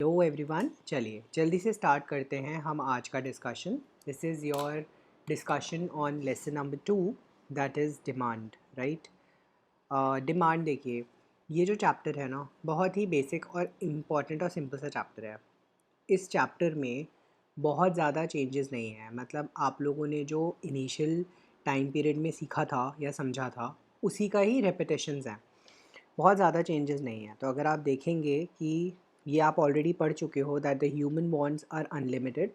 Hello everyone, चलिए जल्दी से स्टार्ट करते हैं हम आज का discussion. This is your discussion on lesson number 2, that is demand, right. Demand देखिए, ये जो चैप्टर है ना, बहुत ही बेसिक और इम्पॉर्टेंट और सिंपल सा चैप्टर है। इस चैप्टर में बहुत ज़्यादा चेंजेस नहीं है, मतलब आप लोगों ने जो इनिशियल टाइम पीरियड में सीखा था या समझा था उसी का ही रेपिटेशंस हैं, बहुत ज़्यादा चेंजेस नहीं है। तो अगर आप देखेंगे कि ये आप ऑलरेडी पढ़ चुके हो that the human wants are unlimited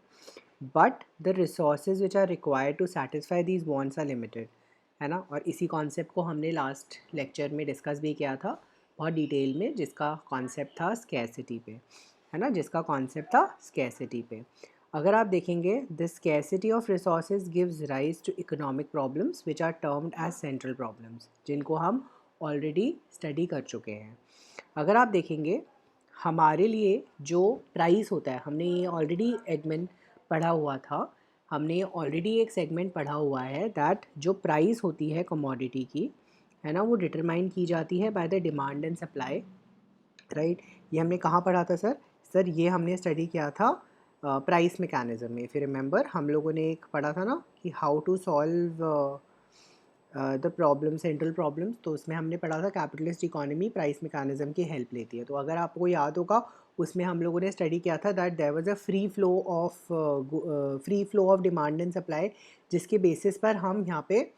but the resources which are required to satisfy these wants are limited, है ना। और इसी कॉन्सेप्ट को हमने लास्ट लेक्चर में डिस्कस भी किया था बहुत डिटेल में, जिसका कॉन्सेप्ट था स्कैरसिटी पे, है ना, जिसका कॉन्सेप्ट था स्कैरसिटी पे। अगर आप देखेंगे the scarcity of resources gives rise to economic problems which are termed as central problems, जिनको हम ऑलरेडी स्टडी कर चुके हैं। अगर आप देखेंगे हमारे लिए जो प्राइस होता है, हमने ये ऑलरेडी एडमिन पढ़ा हुआ था, हमने ऑलरेडी एक सेगमेंट पढ़ा हुआ है दैट जो प्राइस होती है कमोडिटी की, है ना, वो डिटरमाइन की जाती है by the demand and supply, right. ये हमने कहाँ पढ़ा था सर? सर ये हमने स्टडी किया था प्राइस मैकेनिज्म में। फिर रिमेंबर हम लोगों ने एक पढ़ा था ना कि how to solve the problem, central problems, तो उसमें हमने पढ़ा था कैपिटलिस्ट इकोनॉमी प्राइस मैकेनिज्म की हेल्प लेती है। तो अगर आपको याद होगा उसमें हम लोगों ने स्टडी किया था that there was a free flow of demand and supply, जिसके बेसिस पर हम यहाँ पे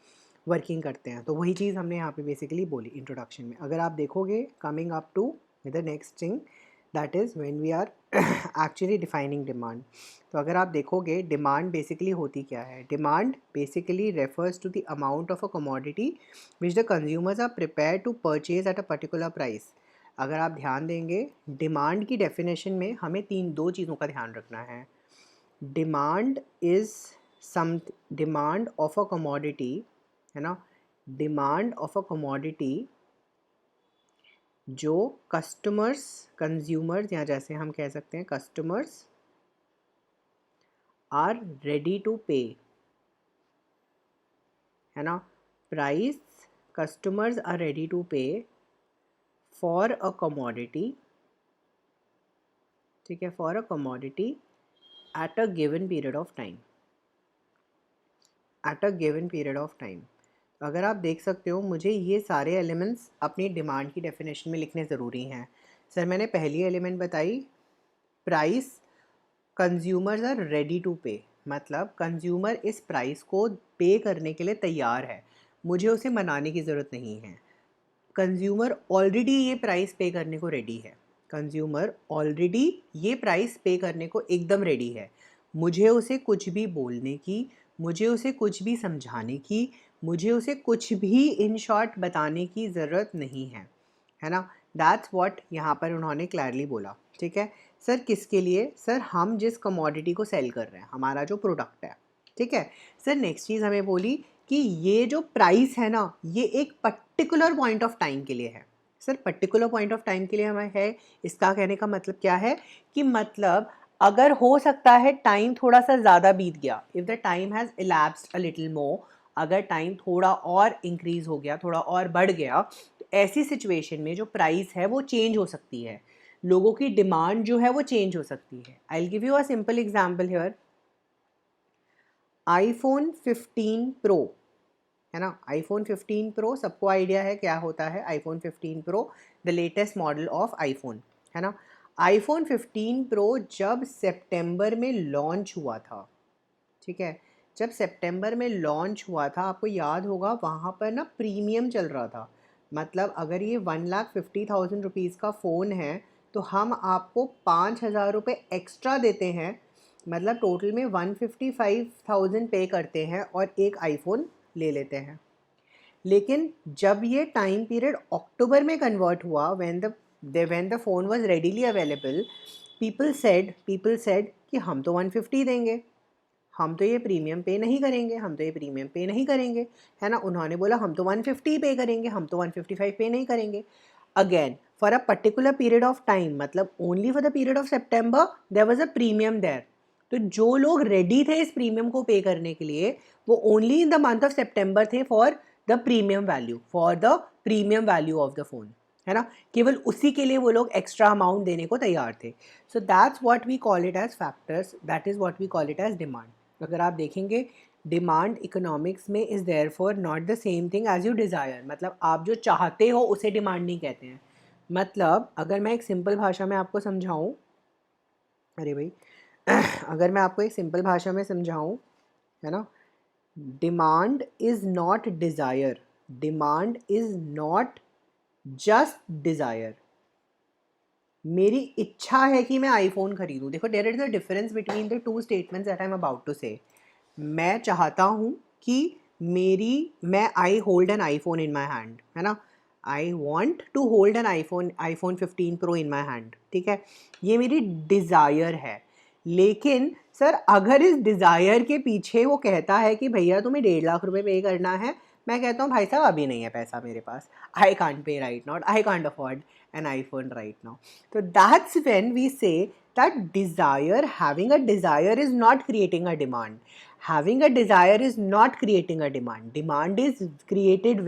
वर्किंग करते हैं। तो वही चीज़ हमने यहाँ पे बेसिकली बोली इंट्रोडक्शन में। अगर आप देखोगे coming up to the next thing that is when we are actually defining demand. तो अगर आप देखोगे डिमांड बेसिकली होती क्या है? Demand basically refers to the amount of a commodity which the consumers are prepare to purchase at a particular price. अगर आप ध्यान देंगे डिमांड की डेफिनेशन में हमें दो चीज़ों का ध्यान रखना है। Demand is some demand of a commodity, है ना, डिमांड ऑफ अ कमोडिटी जो कस्टमर्स, कंज्यूमर्स, या जैसे हम कह सकते हैं customers are ready to pay, है ना। Price customers are ready to pay for a commodity, ठीक है, for a commodity at a given period of time, at a given period of time. अगर आप देख सकते हो मुझे ये सारे एलिमेंट्स अपनी डिमांड की डेफिनेशन में लिखने ज़रूरी हैं। सर मैंने पहली एलिमेंट बताई price consumers are ready to pay, मतलब कंज्यूमर इस प्राइस को पे करने के लिए तैयार है, मुझे उसे मनाने की ज़रूरत नहीं है। कंज्यूमर ऑलरेडी ये प्राइस पे करने को रेडी है, कंज्यूमर ऑलरेडी ये प्राइस पे करने को एकदम रेडी है। मुझे उसे कुछ भी बोलने की, मुझे उसे कुछ भी समझाने की, मुझे उसे कुछ भी इन शॉर्ट बताने की ज़रूरत नहीं है ना। दैट्स व्हाट यहाँ पर उन्होंने क्लियरली बोला, ठीक है। सर किसके लिए? सर हम जिस कमोडिटी को सेल कर रहे हैं, हमारा जो प्रोडक्ट है, ठीक है। सर नेक्स्ट चीज़ हमें बोली कि ये जो प्राइस है ना, ये एक पर्टिकुलर पॉइंट ऑफ टाइम के लिए है। Sir particular point of time के लिए हमें है, इसका कहने का मतलब क्या है कि मतलब अगर हो सकता है टाइम थोड़ा सा ज़्यादा बीत गया, if the time has elapsed a little more, अगर टाइम थोड़ा और इंक्रीज हो गया, थोड़ा और बढ़ गया, तो ऐसी सिचुएशन में जो प्राइस है वो चेंज हो सकती है, लोगों की डिमांड जो है वो चेंज हो सकती है। I will give you a simple example here. IPhone 15 pro, है ना, आईफोन 15 प्रो सबको आइडिया है क्या होता है। IPhone 15 pro the latest model of iPhone, है ना। आईफोन 15 प्रो जब सितंबर में लॉन्च हुआ था, ठीक है, जब सितंबर में लॉन्च हुआ था, आपको याद होगा वहाँ पर ना प्रीमियम चल रहा था। मतलब अगर ये 1,50,000 रुपीज़ का फ़ोन है तो हम आपको 5,000 रुपये एक्स्ट्रा देते हैं, मतलब टोटल में 155,000 पे करते हैं और एक आईफोन ले लेते हैं। लेकिन जब ये टाइम पीरियड अक्टूबर में कन्वर्ट हुआ, when the phone was readily available, people said कि हम तो 150 देंगे, हम तो ये प्रीमियम पे नहीं करेंगे, हम तो ये प्रीमियम पे नहीं करेंगे, है ना। उन्होंने बोला हम तो 150 पे करेंगे, हम तो 155 पे नहीं करेंगे। Again for a particular period of time, मतलब only for the period of September there was a premium there. तो जो लोग रेडी थे इस प्रीमियम को पे करने के लिए, वो only in the month of September थे for the premium value, for the premium value of the phone, है ना, केवल उसी के लिए वो लोग एक्स्ट्रा अमाउंट देने को तैयार थे. So that's what we call it as factors, that is what we call it as demand. अगर आप देखेंगे डिमांड इकोनॉमिक्स में is therefore not the same thing as you desire. मतलब आप जो चाहते हो उसे डिमांड नहीं कहते हैं. मतलब अगर मैं एक सिंपल भाषा में आपको समझाऊँ, अरे भाई अगर मैं आपको एक सिंपल भाषा में समझाऊँ, है ना, demand is not desire, demand is not just desire. मेरी इच्छा है कि मैं आईफोन खरीदूँ. देखो, there is a difference between the two statements that I am about to say. मैं चाहता हूँ कि मैं I hold an iPhone in my hand, है ना, I want to hold an iPhone 15 pro in my hand. ठीक है, ये मेरी डिज़ायर है. लेकिन सर अगर इस डिज़ायर के पीछे वो कहता है कि भैया तुम्हें 1.5 लाख रुपए पे करना है, मैं कहता हूँ भाई साहब अभी नहीं है पैसा मेरे पास, I can't pay right now, I can't afford an iPhone right now. तो that's when we say that desire, having a desire is not creating a demand. Having a desire is not creating a demand. Demand is created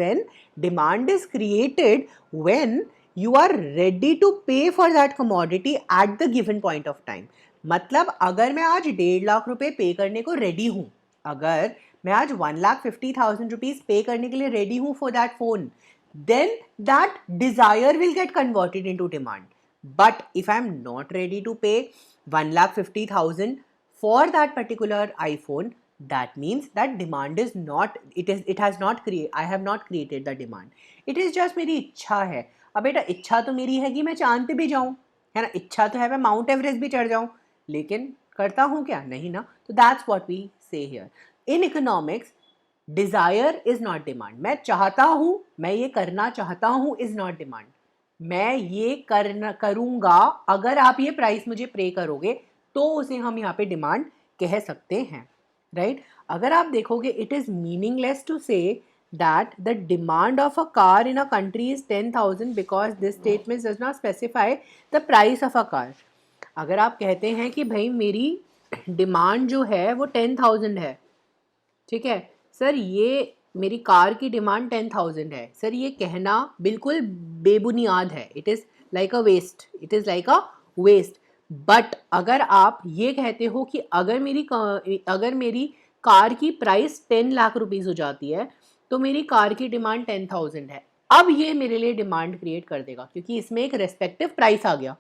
when you are ready to pay for that commodity at the given point of time. मतलब अगर मैं आज 1.5 लाख रुपए पे करने को ready हूँ, अगर मैं आज 1,50,000 रुपीज पे करने के लिए रेडी हूँ for that phone, then that desire will get converted into demand. But if I'm not ready to pay 1,50,000 for that particular iPhone, that means that demand is not, it has not created, I have not created the demand. It is just मेरी इच्छा है. अब बेटा इच्छा तो मेरी है कि मैं चांद पे भी जाऊँ, है ना, इच्छा तो है मैं माउंट एवरेस्ट भी चढ़ जाऊँ, लेकिन करता हूँ क्या? नहीं ना. तो that's what we say here. In economics, desire is not demand. मैं चाहता हूँ, मैं ये करना चाहता हूँ इज़ नॉट डिमांड. मैं ये करूँगा, अगर आप ये प्राइस मुझे पे करोगे तो उसे हम यहाँ पे डिमांड कह सकते हैं, राइट. अगर आप देखोगे it is meaningless to say that the demand of a car in a country is 10,000 because this statement does not specify the price of a car. अगर आप कहते हैं कि भाई मेरी डिमांड जो है वो 10,000 है, ठीक है सर, ये मेरी कार की डिमांड 10,000 है, सर ये कहना बिल्कुल बेबुनियाद है. It is like a waste, it is like a waste. But अगर आप ये कहते हो कि अगर मेरी कार की प्राइस 10 लाख रुपीज़ हो जाती है तो मेरी कार की डिमांड 10,000 है, अब ये मेरे लिए डिमांड क्रिएट कर देगा, क्योंकि इसमें एक रेस्पेक्टिव प्राइस आ गया.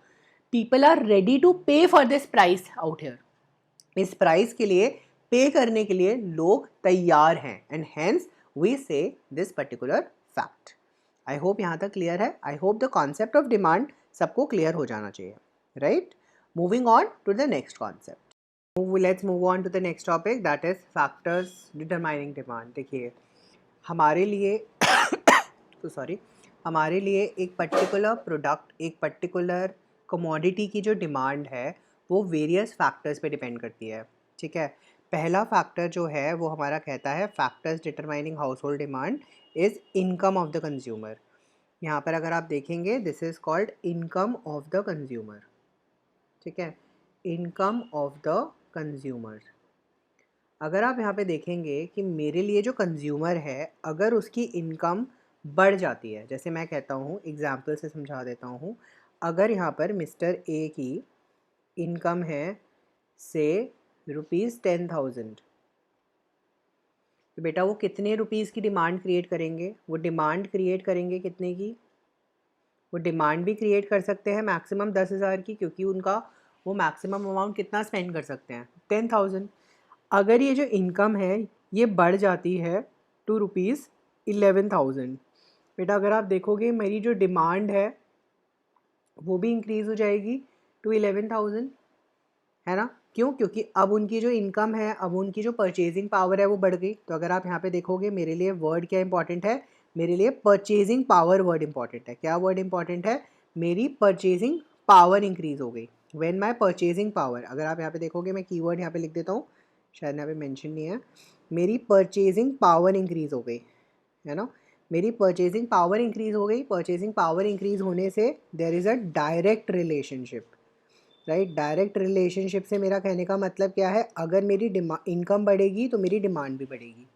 People are ready to pay for this price out here. इस प्राइस के लिए पे करने के लिए लोग तैयार हैं, and hence we say this particular fact. I hope यहाँ तक क्लियर है. I hope the concept of demand सबको क्लियर हो जाना चाहिए, right. Moving on to the next concept. Let's move on to the next topic, that is factors determining demand. देखिए हमारे लिए तो सॉरी, हमारे लिए एक पर्टिकुलर प्रोडक्ट, एक पर्टिकुलर कमोडिटी की जो डिमांड है वो वेरियस फैक्टर्स पे डिपेंड करती है. ठीक है, पहला फैक्टर जो है वो हमारा कहता है factors determining house hold demand is income of the consumer. यहाँ पर अगर आप देखेंगे this is called income of the consumer. ठीक है, इनकम ऑफ द कंज्यूमर. अगर आप यहाँ पे देखेंगे कि मेरे लिए जो कंज्यूमर है अगर उसकी इनकम बढ़ जाती है, जैसे मैं कहता हूँ, एग्जाम्पल से समझा देता हूँ, अगर यहाँ पर मिस्टर ए की इनकम है से ₹10,000, तो बेटा वो कितने रुपीज़ की डिमांड क्रिएट करेंगे? वो डिमांड क्रिएट करेंगे कितने की? वो डिमांड भी क्रिएट कर सकते हैं मैक्सिमम 10,000 की, क्योंकि उनका वो मैक्सिमम अमाउंट कितना स्पेंड कर सकते हैं? 10,000. अगर ये जो इनकम है ये बढ़ जाती है टू ₹11,000, बेटा अगर आप देखोगे मेरी जो डिमांड है वो भी इंक्रीज़ हो जाएगी टू 11,000, है ना. क्यों? क्योंकि अब उनकी जो इनकम है, अब उनकी जो परचेजिंग पावर है वो बढ़ गई. तो अगर आप यहाँ पे देखोगे मेरे लिए वर्ड क्या इंपॉर्टेंट है? मेरे लिए परचेजिंग पावर वर्ड इंपॉर्टेंट है. क्या वर्ड इंपॉर्टेंट है? मेरी परचेजिंग पावर इंक्रीज़ हो गई. व्हेन माय परचेजिंग पावर, अगर आप यहाँ पे देखोगे, मैं कीवर्ड यहाँ पे लिख देता हूँ, शायद यहाँ पे मेंशन नहीं है, मेरी परचेजिंग पावर इंक्रीज़ हो गई, है ना. मेरी परचेजिंग पावर इंक्रीज़ हो गई. परचेजिंग पावर इंक्रीज़ होने से there is a direct relationship, right. Direct relationship से मेरा कहने का मतलब क्या है? अगर मेरी इनकम बढ़ेगी तो मेरी डिमांड भी बढ़ेगी,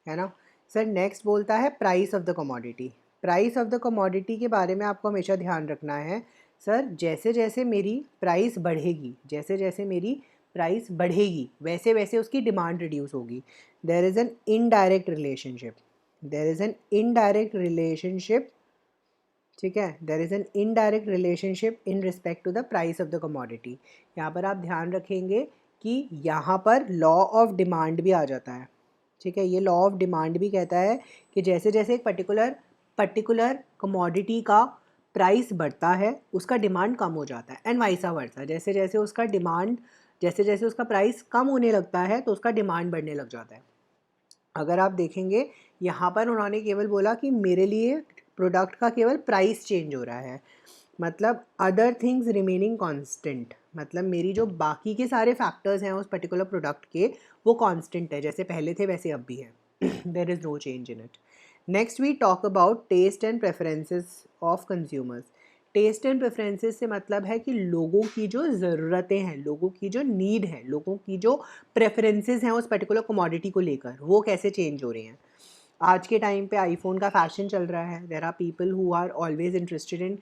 है ना. सर नेक्स्ट बोलता है price of the commodity. Price of the commodity के बारे में आपको हमेशा ध्यान रखना है सर, जैसे जैसे मेरी प्राइस बढ़ेगी, जैसे जैसे मेरी प्राइस बढ़ेगी वैसे वैसे उसकी डिमांड रिड्यूस होगी। There is an indirect relationship, there is an indirect relationship, ठीक है, there is an indirect relationship in respect to the price of the commodity. यहाँ पर आप ध्यान रखेंगे कि यहाँ पर लॉ ऑफ डिमांड भी आ जाता है, ठीक है। ये लॉ ऑफ डिमांड भी कहता है कि जैसे जैसे एक पर्टिकुलर कमोडिटी का प्राइस बढ़ता है उसका डिमांड कम हो जाता है, एंड वाइसा वर्सा, जैसे जैसे उसका डिमांड, जैसे जैसे उसका प्राइस कम होने लगता है तो उसका डिमांड बढ़ने लग जाता है। अगर आप देखेंगे यहाँ पर उन्होंने केवल बोला कि मेरे लिए प्रोडक्ट का केवल प्राइस चेंज हो रहा है, मतलब अदर थिंग्स रिमेनिंग कांस्टेंट, मतलब मेरी जो बाकी के सारे फैक्टर्स हैं उस पर्टिकुलर प्रोडक्ट के वो कांस्टेंट है, जैसे पहले थे वैसे अब भी है। There is no change in it. Next we talk about taste and preferences of consumers. Taste and preferences से मतलब है कि लोगों की जो ज़रूरतें हैं, लोगों की जो नीड है, लोगों की जो प्रेफरेंसेस हैं उस पर्टिकुलर कमोडिटी को लेकर, वो कैसे चेंज हो रही हैं। आज के टाइम पे आईफोन का फैशन चल रहा है, there are people who are always interested in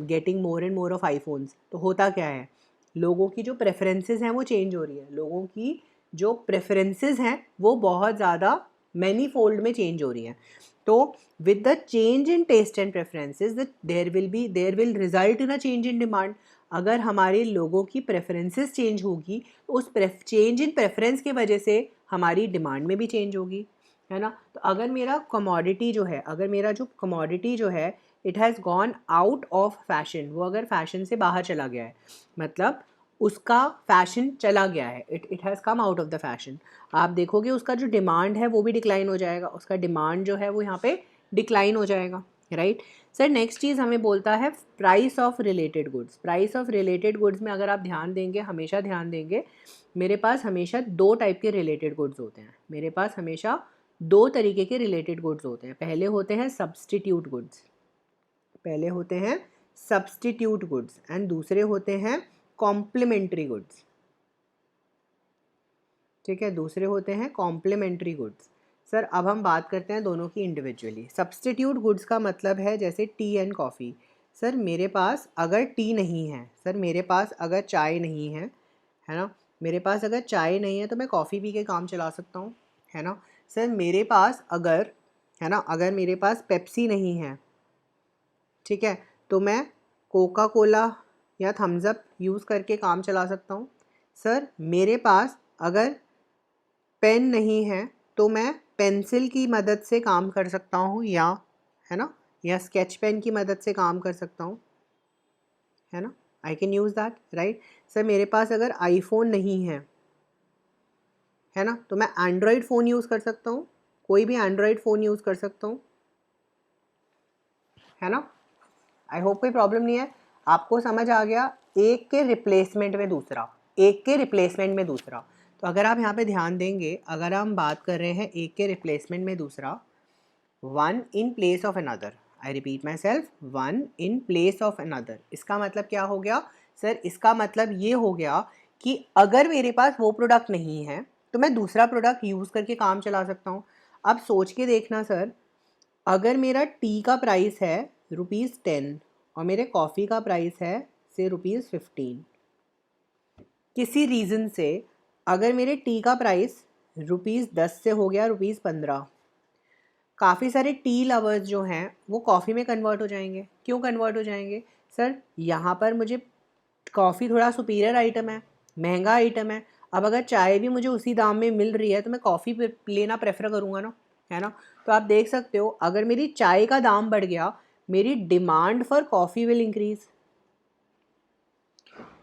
getting more and more of iPhones. तो होता क्या है, लोगों की जो प्रेफरेंसेस हैं वो चेंज हो रही है, लोगों की जो प्रेफरेंसेस हैं वो बहुत ज़्यादा मैनी फोल्ड में चेंज हो रही हैं। तो with the change in taste and preferences there will result in a change in demand. अगर हमारे लोगों की प्रेफरेंसेस चेंज होगी तो उस चेंज इन प्रेफरेंस की वजह से हमारी डिमांड में भी चेंज होगी, है ना। तो अगर मेरा कमोडिटी जो है, अगर मेरा जो कमोडिटी जो है it has gone out of fashion, वो अगर फैशन से बाहर चला गया है, मतलब उसका फैशन चला गया है, it has come out of the fashion, आप देखोगे उसका जो डिमांड है वो भी डिक्लाइन हो जाएगा, उसका डिमांड जो है वो यहाँ पे डिक्लाइन हो जाएगा, राइट। सर नेक्स्ट चीज़ हमें बोलता है price of related goods. Price of related goods में अगर आप ध्यान देंगे, हमेशा ध्यान देंगे, मेरे पास हमेशा दो टाइप के रिलेटेड गुड्स होते हैं, मेरे पास हमेशा दो तरीके के रिलेटेड गुड्स होते हैं। पहले होते हैं सब्स्टिट्यूट गुड्स, पहले होते हैं सब्स्टिट्यूट गुड्स एंड दूसरे होते हैं कॉम्प्लीमेंट्री गुड्स, ठीक है, दूसरे होते हैं कॉम्प्लीमेंट्री गुड्स। सर अब हम बात करते हैं दोनों की इंडिविजुअली। सब्स्टिट्यूट गुड्स का मतलब है जैसे टी एंड कॉफ़ी। सर मेरे पास अगर टी नहीं है, सर मेरे पास अगर चाय नहीं है ना, मेरे पास अगर चाय नहीं है तो मैं कॉफ़ी पी के काम चला सकता हूँ, है ना। सर मेरे पास अगर, है ना, अगर मेरे पास पेप्सी नहीं है, ठीक है, तो मैं कोका कोला या थम्स अप यूज़ करके काम चला सकता हूँ। सर मेरे पास अगर पेन नहीं है तो मैं पेंसिल की मदद से काम कर सकता हूँ, या, है ना, या स्केच पेन की मदद से काम कर सकता हूँ, है ना, I can use that, right. Sir मेरे पास अगर आईफोन नहीं है ना, तो मैं एंड्रॉयड फ़ोन यूज़ कर सकता हूँ, कोई भी एंड्रॉयड फ़ोन यूज़ कर सकता हूँ, है ना। आई होप कोई प्रॉब्लम नहीं है, आपको समझ आ गया। एक के रिप्लेसमेंट में दूसरा, एक के रिप्लेसमेंट में दूसरा। तो अगर आप यहाँ पे ध्यान देंगे, अगर हम बात कर रहे हैं एक के रिप्लेसमेंट में दूसरा, one in place of another, I repeat my self, one in place of another, इसका मतलब क्या हो गया सर, इसका मतलब ये हो गया कि अगर मेरे पास वो प्रोडक्ट नहीं है तो मैं दूसरा प्रोडक्ट यूज़ करके काम चला सकता हूँ। अब सोच के देखना सर, अगर मेरा टी का प्राइस है ₹10 और मेरे कॉफ़ी का प्राइस है से ₹15, किसी रीज़न से अगर मेरे टी का प्राइस ₹10 से हो गया ₹15, काफ़ी सारे टी लवर्स जो हैं वो कॉफ़ी में कन्वर्ट हो जाएंगे। क्यों कन्वर्ट हो जाएंगे सर, यहाँ पर मुझे कॉफ़ी थोड़ा सुपीरियर आइटम है, महंगा आइटम है, अब अगर चाय भी मुझे उसी दाम में मिल रही है तो मैं कॉफ़ी लेना प्रेफर करूँगा ना, है ना। तो आप देख सकते हो अगर मेरी चाय का दाम बढ़ गया, मेरी demand for coffee will increase.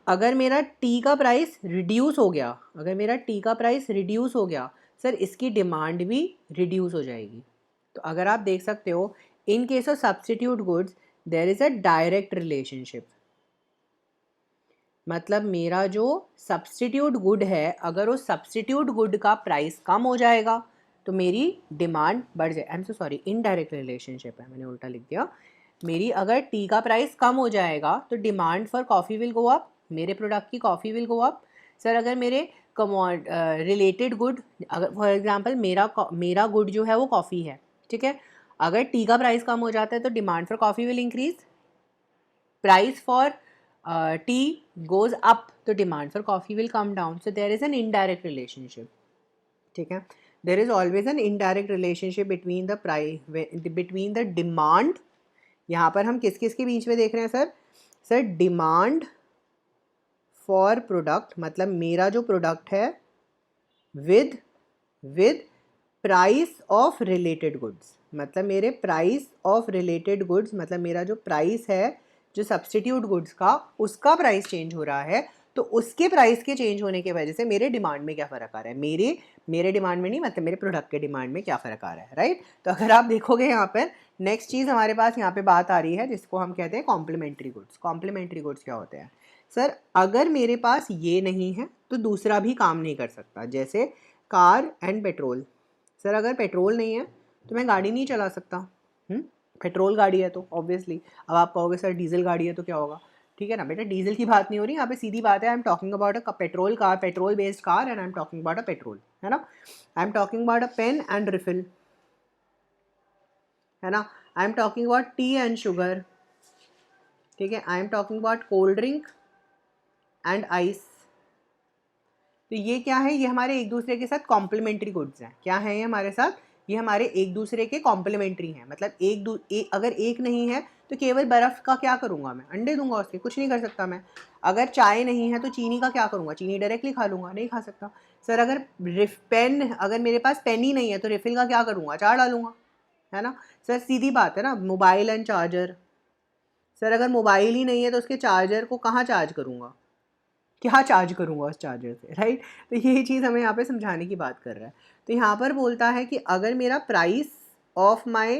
अगर मेरा टी का प्राइस रिड्यूस हो गया, अगर मेरा टी का प्राइस रिड्यूस हो गया, सर इसकी डिमांड भी रिड्यूस हो जाएगी। तो अगर आप देख सकते हो in case of substitute goods there is a direct relationship, मतलब मेरा जो सब्स्टिट्यूट गुड है, अगर उस सब्स्टिट्यूट गुड का प्राइस कम हो जाएगा तो मेरी डिमांड बढ़ जाए, I am so sorry, indirect relationship है, मैंने उल्टा लिख दिया। मेरी अगर टी का प्राइस कम हो जाएगा तो demand for coffee will go up, मेरे प्रोडक्ट की coffee will go up. Sir अगर मेरे रिलेटेड गुड, अगर फॉर एग्जांपल मेरा गुड जो है वो कॉफ़ी है, ठीक है, अगर टी का प्राइस कम हो जाता है तो demand for coffee will increase, price for tea goes up तो demand for coffee will come down. So there is an indirect relationship. ठीक है, there is always an indirect relationship between the demand. यहाँ पर हम किस किस के बीच में देख रहे हैं sir? Sir demand for product, मतलब मेरा जो प्रोडक्ट है, with price of related goods, मतलब मेरे प्राइस ऑफ रिलेटेड गुड्स, मतलब मेरा जो प्राइस है जो सब्सटीट्यूट गुड्स का, उसका प्राइस चेंज हो रहा है, तो उसके प्राइस के चेंज होने की वजह से मेरे डिमांड में क्या फ़र्क आ रहा है, मेरे डिमांड में नहीं, मतलब मेरे प्रोडक्ट के डिमांड में क्या फ़र्क आ रहा है, राइट. तो अगर आप देखोगे यहाँ पर नेक्स्ट चीज़ हमारे पास यहाँ पे बात आ रही है जिसको हम कहते हैं कॉम्प्लीमेंट्री गुड्स. कॉम्प्लीमेंट्री गुड्स क्या होते हैं सर? अगर मेरे पास ये नहीं है तो दूसरा भी काम नहीं कर सकता. जैसे कार एंड पेट्रोल. सर अगर पेट्रोल नहीं है तो मैं गाड़ी नहीं चला सकता. पेट्रोल गाड़ी है तो ऑब्वियसली. अब आप कहोगे सर डीजल गाड़ी है तो क्या होगा? ठीक है ना बेटा, डीजल की बात नहीं हो रही यहाँ पे, सीधी बात है. I am talking about a petrol car, petrol based car, and I am talking about a petrol, है ना. I am talking about a pen and refill, है ना. I am talking about tea and sugar. ठीक है, I am talking about cold drink and ice. तो ये क्या है? ये हमारे एक दूसरे के साथ कॉम्प्लीमेंट्री गुड्स हैं. क्या है ये हमारे साथ? ये हमारे एक दूसरे के कॉम्प्लीमेंट्री हैं. मतलब अगर एक नहीं है तो केवल बर्फ़ का क्या करूँगा मैं? अंडे दूंगा उसके, कुछ नहीं कर सकता मैं. अगर चाय नहीं है तो चीनी का क्या करूँगा? चीनी डायरेक्टली खा लूँगा, नहीं खा सकता. सर अगर मेरे पास पेन ही नहीं है तो रिफ़िल का क्या करूँगा? अचार डालूंगा, है ना. सर सीधी बात है ना. Mobile and charger. सर अगर मोबाइल ही नहीं है तो उसके चार्जर को कहाँ चार्ज करूँगा? क्या चार्ज करूँगा उस चार्जर से, राइट. तो ये चीज़ हमें यहाँ पे समझाने की बात कर रहा है. तो यहाँ पर बोलता है कि अगर मेरा price of my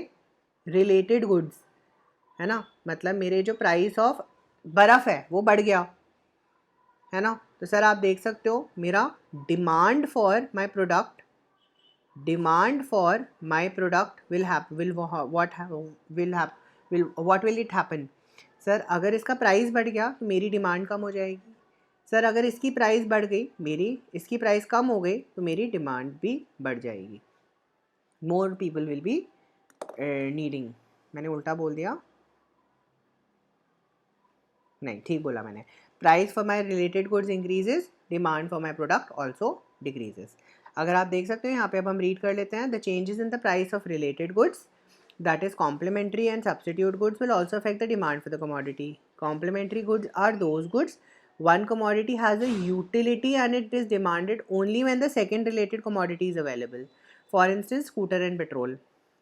related goods, है ना, मतलब मेरे जो प्राइस ऑफ बर्फ़ है वो बढ़ गया, है ना, तो सर आप देख सकते हो मेरा demand for my product what will it happen. Sir अगर इसका प्राइस बढ़ गया तो मेरी डिमांड कम हो जाएगी. सर अगर इसकी प्राइस बढ़ गई, इसकी प्राइस कम हो गई तो मेरी डिमांड भी बढ़ जाएगी. More people will be needing. मैंने उल्टा बोल दिया, नहीं ठीक बोला मैंने. Price for my related goods increases, demand for my product also decreases. अगर आप देख सकते हो यहाँ पे, अब हम रीड कर लेते हैं. The changes in the price of related goods, that is complementary and substitute goods, will also affect the demand for the commodity. Complementary goods are those goods one commodity has a utility and it is demanded only when the second related commodity is available. For instance, scooter and petrol,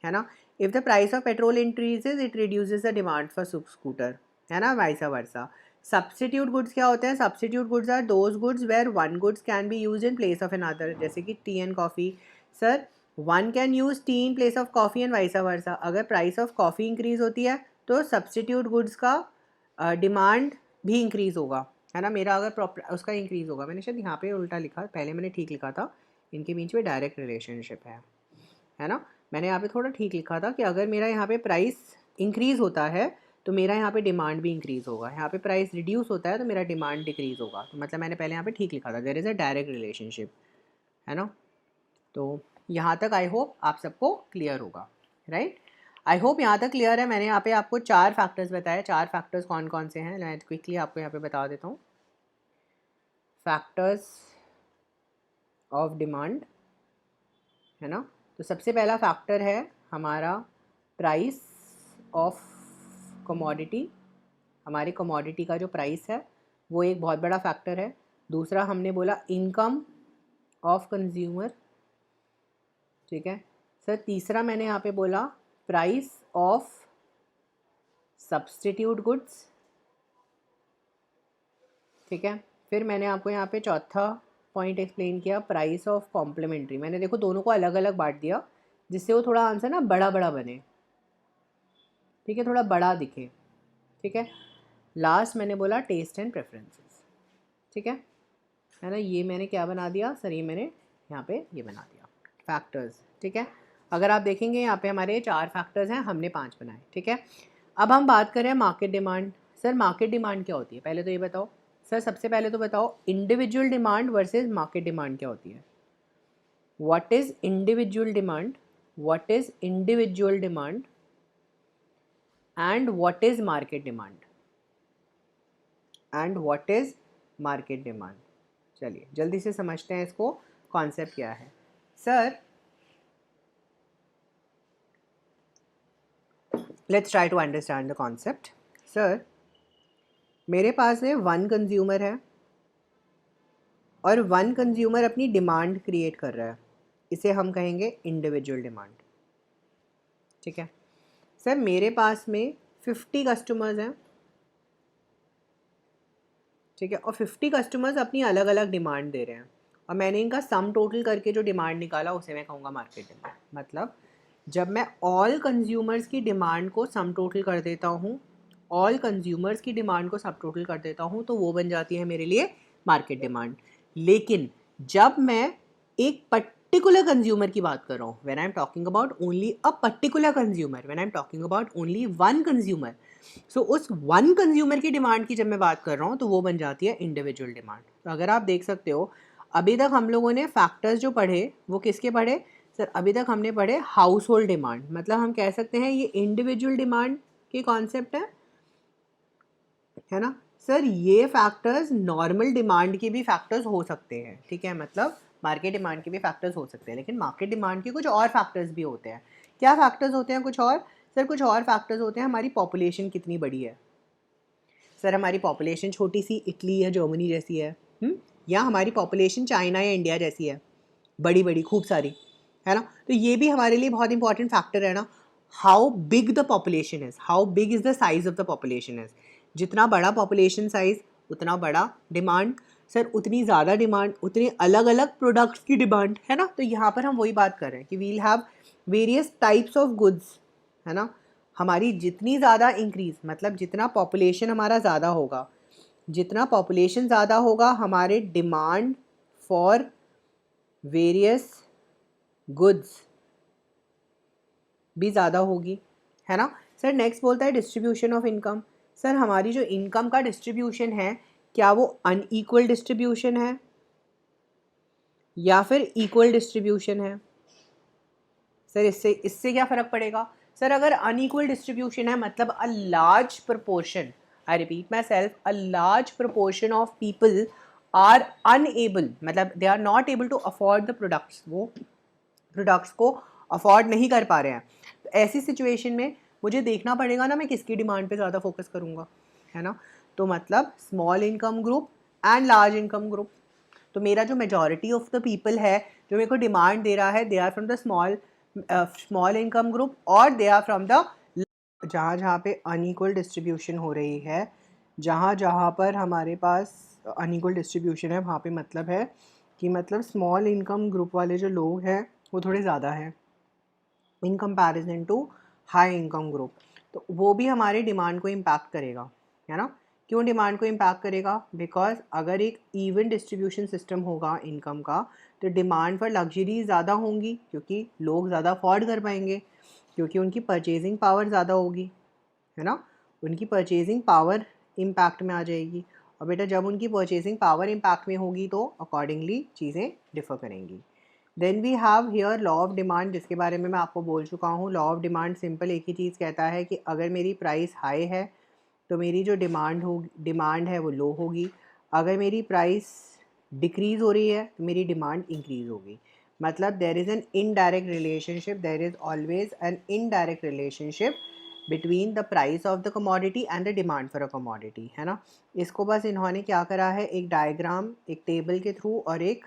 है ना. If the price of petrol increases, it reduces the demand for scooter, है ना, vice versa. Substitute goods क्या होते हैं? Substitute goods are those goods where one goods can be used in place of another, जैसे कि tea and coffee. Sir one can use tea in place of coffee and vice versa. अगर price of coffee increase होती है तो substitute goods का demand भी increase होगा, है ना. मेरा अगर प्रॉपर उसका इंक्रीज़ होगा. मैंने शायद यहाँ पे उल्टा लिखा, पहले मैंने ठीक लिखा था. इनके बीच में डायरेक्ट रिलेशनशिप है ना. मैंने यहाँ पे थोड़ा ठीक लिखा था कि अगर मेरा यहाँ पे प्राइस इंक्रीज़ होता है तो मेरा यहाँ पे डिमांड भी इंक्रीज़ होगा. यहाँ पे प्राइस रिड्यूस होता है तो मेरा डिमांड डिक्रीज़ होगा. तो मतलब मैंने पहले यहाँ पे ठीक लिखा था, there is a direct relationship, है ना. तो यहाँ तक आई होप आप सबको क्लियर होगा, राइट. आई होप यहाँ तक क्लियर है. मैंने यहाँ पे आपको 4 फैक्टर्स बताए. 4 फैक्टर्स कौन कौन से हैं मैं क्विकली आपको यहाँ पे बता देता हूँ. फैक्टर्स ऑफ डिमांड, है ना. तो सबसे पहला फैक्टर है हमारा प्राइस ऑफ कमोडिटी. हमारी कमोडिटी का जो प्राइस है वो एक बहुत बड़ा फैक्टर है. दूसरा हमने बोला इनकम ऑफ कंज्यूमर, ठीक है सर. तीसरा मैंने यहाँ पे बोला प्राइस ऑफ सब्सटीट्यूट गुड्स, ठीक है. फिर मैंने आपको यहाँ पे चौथा पॉइंट एक्सप्लेन किया, प्राइस ऑफ कॉम्प्लीमेंट्री. मैंने देखो दोनों को अलग अलग बांट दिया जिससे वो थोड़ा आंसर ना बड़ा बड़ा बने, ठीक है, थोड़ा बड़ा दिखे, ठीक है. लास्ट मैंने बोला टेस्ट एंड प्रेफरेंसेस, ठीक है ना. ये मैंने क्या बना दिया सर? ये मैंने यहाँ पे ये बना दिया फैक्टर्स, ठीक है. अगर आप देखेंगे यहाँ पे हमारे 4 फैक्टर्स हैं, हमने 5 बनाए, ठीक है. अब हम बात करें market demand. Sir market demand क्या होती है? पहले तो ये बताओ सर. सबसे पहले तो बताओ individual demand versus market demand क्या होती है. What is individual demand what is individual demand and what is market demand, and what is market demand. चलिए जल्दी से समझते हैं इसको, कॉन्सेप्ट क्या है. Sir let's try to understand the concept. Sir मेरे पास में वन कंज्यूमर है और वन कंज्यूमर अपनी डिमांड क्रिएट कर रहा है, इसे हम कहेंगे इंडिविजुअल डिमांड. ठीक है सर, मेरे पास में 50 कस्टमर्स हैं. ठीक है, और 50 कस्टमर्स अपनी अलग अलग डिमांड दे रहे हैं और मैंने इनका सम टोटल करके जो डिमांड निकाला उसे मैं कहूँगा मार्केट डिमांड. मतलब जब मैं ऑल कंज्यूमर्स की डिमांड को सम टोटल कर देता हूँ, ऑल कंज्यूमर्स की डिमांड को सब टोटल कर देता हूँ, तो वो बन जाती है मेरे लिए मार्केट डिमांड. लेकिन जब मैं एक पर्टिकुलर कंज्यूमर की बात कर रहा हूँ, when I am talking about only a particular consumer, when I am talking about only one consumer, so उस वन कंज्यूमर की डिमांड की जब मैं बात कर रहा हूँ तो वो बन जाती है इंडिविजुअल डिमांड. तो अगर आप देख सकते हो अभी तक हम लोगों ने फैक्टर्स जो पढ़े वो किसके पढ़े सर? अभी तक हमने पढ़े हाउस होल्ड डिमांड. मतलब हम कह सकते हैं ये इंडिविजुअल डिमांड की कॉन्सेप्ट है ना सर. ये फैक्टर्स नॉर्मल डिमांड के भी फैक्टर्स हो सकते हैं. ठीक है, मतलब मार्केट डिमांड के भी फैक्टर्स हो सकते हैं, लेकिन मार्केट डिमांड के कुछ और फैक्टर्स भी होते हैं. क्या फैक्टर्स होते हैं कुछ और? सर कुछ और फैक्टर्स होते हैं, हमारी पॉपुलेशन कितनी बड़ी है. सर हमारी पॉपुलेशन छोटी सी इटली या जर्मनी जैसी है, या हमारी पॉपुलेशन चाइना या इंडिया जैसी है, बड़ी बड़ी खूब सारी, है ना. तो ये भी हमारे लिए बहुत इंपॉर्टेंट फैक्टर है ना. How big the population is, how big is the size of the population is. जितना बड़ा पॉपुलेशन साइज उतना बड़ा डिमांड. सर उतनी ज़्यादा डिमांड उतने अलग अलग प्रोडक्ट्स की डिमांड, है ना. तो यहाँ पर हम वही बात कर रहे हैं कि we'll have various types of goods, है ना. हमारी जितनी ज़्यादा इंक्रीज़, मतलब जितना पॉपुलेशन हमारा ज़्यादा होगा, जितना पॉपुलेशन ज़्यादा होगा हमारे डिमांड फॉर वेरियस गुड्स भी ज़्यादा होगी, है ना. सर नेक्स्ट बोलता है डिस्ट्रीब्यूशन ऑफ इनकम. सर हमारी जो इनकम का डिस्ट्रीब्यूशन है, क्या वो अनईक्वल डिस्ट्रीब्यूशन है या फिर इक्वल डिस्ट्रीब्यूशन है? सर इससे इससे क्या फ़र्क पड़ेगा? सर अगर अनईक्वल डिस्ट्रीब्यूशन है मतलब a large proportion, I repeat myself, a large proportion of people are unable, मतलब they are not able to afford the products, वो प्रोडक्ट्स को अफोर्ड नहीं कर पा रहे हैं. तो ऐसी सिचुएशन में मुझे देखना पड़ेगा ना मैं किसकी डिमांड पे ज़्यादा फोकस करूँगा, है ना. तो मतलब small income group and large income group. तो मेरा जो मेजॉरिटी ऑफ द पीपल है जो मेरे को डिमांड दे रहा है, they are from the small income group और दे आर फ्रॉम द, जहाँ जहाँ पे अनइक्वल डिस्ट्रीब्यूशन हो रही है, जहाँ जहाँ पर हमारे पास अनइक्वल डिस्ट्रीब्यूशन है, वहाँ पे मतलब है कि मतलब स्मॉल इनकम ग्रुप वाले जो लोग हैं वो थोड़े ज़्यादा हैं in comparison to high income group. तो वो भी हमारे डिमांड को इम्पैक्ट करेगा, है ना. क्यों डिमांड को इम्पैक्ट करेगा? बिकॉज अगर एक इवन डिस्ट्रीब्यूशन सिस्टम होगा इनकम का, तो डिमांड फॉर लग्जरी ज़्यादा होंगी क्योंकि लोग ज़्यादा अफोर्ड कर पाएंगे, क्योंकि उनकी परचेजिंग पावर ज़्यादा होगी, है ना. उनकी परचेजिंग पावर इम्पैक्ट में आ जाएगी. और बेटा जब उनकी परचेजिंग पावर इम्पैक्ट में होगी तो अकॉर्डिंगली चीज़ें डिफ़र करेंगी. Then we have here law of demand, जिसके बारे में मैं आपको बोल चुका हूँ. लॉ ऑफ डिमांड सिंपल एक ही चीज़ कहता है कि अगर मेरी प्राइस हाई है तो मेरी जो डिमांड है वो लो होगी. अगर मेरी प्राइस डिक्रीज़ हो रही है तो मेरी डिमांड इंक्रीज़ होगी. मतलब there is an indirect relationship, there is always an indirect relationship between the price of the commodity and the demand for a commodity, है ना. इसको बस इन्होंने क्या करा है, एक डायग्राम, एक टेबल के थ्रू और एक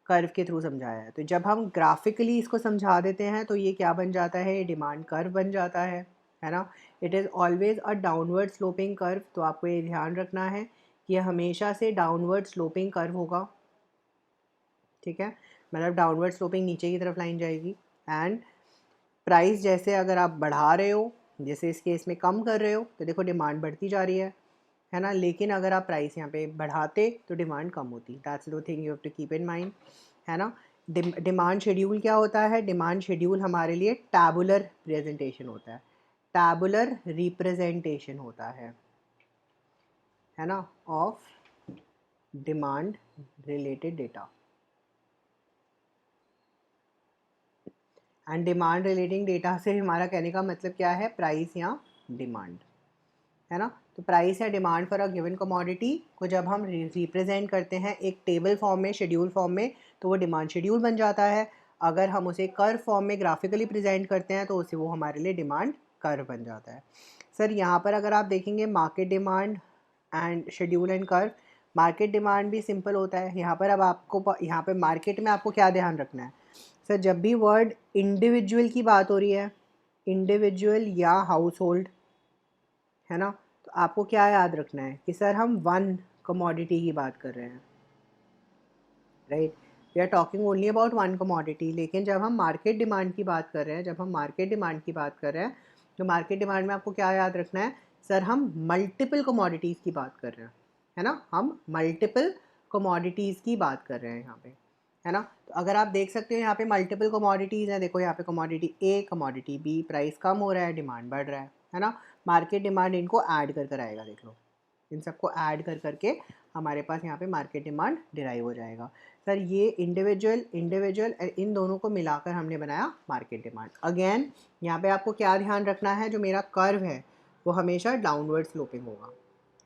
कर्व के थ्रू समझाया है. तो जब हम ग्राफिकली इसको समझा देते हैं तो ये क्या बन जाता है, डिमांड कर्व बन जाता है ना. It is always a downward sloping curve. तो आपको ये ध्यान रखना है कि यह हमेशा से डाउनवर्ड स्लोपिंग कर्व होगा. ठीक है, मतलब डाउनवर्ड स्लोपिंग नीचे की तरफ लाइन जाएगी. एंड प्राइस जैसे अगर आप बढ़ा रहे हो, जैसे इस केस में कम कर रहे हो, तो देखो डिमांड बढ़ती जा रही है ना. लेकिन अगर आप प्राइस यहाँ पे बढ़ाते तो डिमांड कम होती. That's the thing you have to keep in mind, है ना. डिमांड शेड्यूल क्या होता है? डिमांड शेड्यूल हमारे लिए टैबुलर प्रेजेंटेशन होता है, टैबुलर रिप्रेजेंटेशन होता है ना, of demand related data. And demand relating data से हमारा कहने का मतलब क्या है, प्राइस या डिमांड, है ना। तो प्राइस या demand for a given commodity को जब हम रिप्रेजेंट करते हैं एक टेबल फॉर्म में, शेड्यूल फॉर्म में, तो वो डिमांड शेड्यूल बन जाता है। अगर हम उसे कर्व फॉर्म में ग्राफिकली प्रेजेंट करते हैं तो उसे वो हमारे लिए डिमांड कर्व बन जाता है। सर यहाँ पर अगर आप देखेंगे market demand and schedule and curve, market demand भी सिंपल होता है। यहाँ पर अब आपको यहाँ पे मार्केट में आपको क्या ध्यान रखना है, सर जब भी वर्ड इंडिविजुअल की बात हो रही है, इंडिविजुअल या हाउस होल्ड, है ना, तो आपको क्या याद रखना है कि सर हम वन कमोडिटी की बात कर रहे हैं, right, we are talking only about one commodity. लेकिन जब हम मार्केट डिमांड की बात कर रहे हैं, जब हम मार्केट डिमांड की बात कर रहे हैं, तो मार्केट डिमांड में आपको क्या याद रखना है, सर हम मल्टीपल कमोडिटीज़ की बात कर रहे हैं, है ना, हम मल्टीपल कमोडिटीज़ की बात कर रहे हैं यहाँ पे, है ना। तो अगर आप देख सकते हो यहाँ पे मल्टीपल कमोडिटीज़ हैं, देखो यहाँ पे कमोडिटी ए, कमोडिटी बी, प्राइस कम हो रहा है, डिमांड बढ़ रहा है ना। मार्केट डिमांड इनको ऐड कर आएगा, देख लो, इन सबको ऐड कर करके हमारे पास यहाँ पे मार्केट डिमांड डिराइव हो जाएगा। सर ये इंडिविजुअल इंडिविजुअल इन दोनों को मिलाकर हमने बनाया मार्केट डिमांड। अगेन यहाँ पे आपको क्या ध्यान रखना है, जो मेरा कर्व है वो हमेशा डाउनवर्ड स्लोपिंग होगा,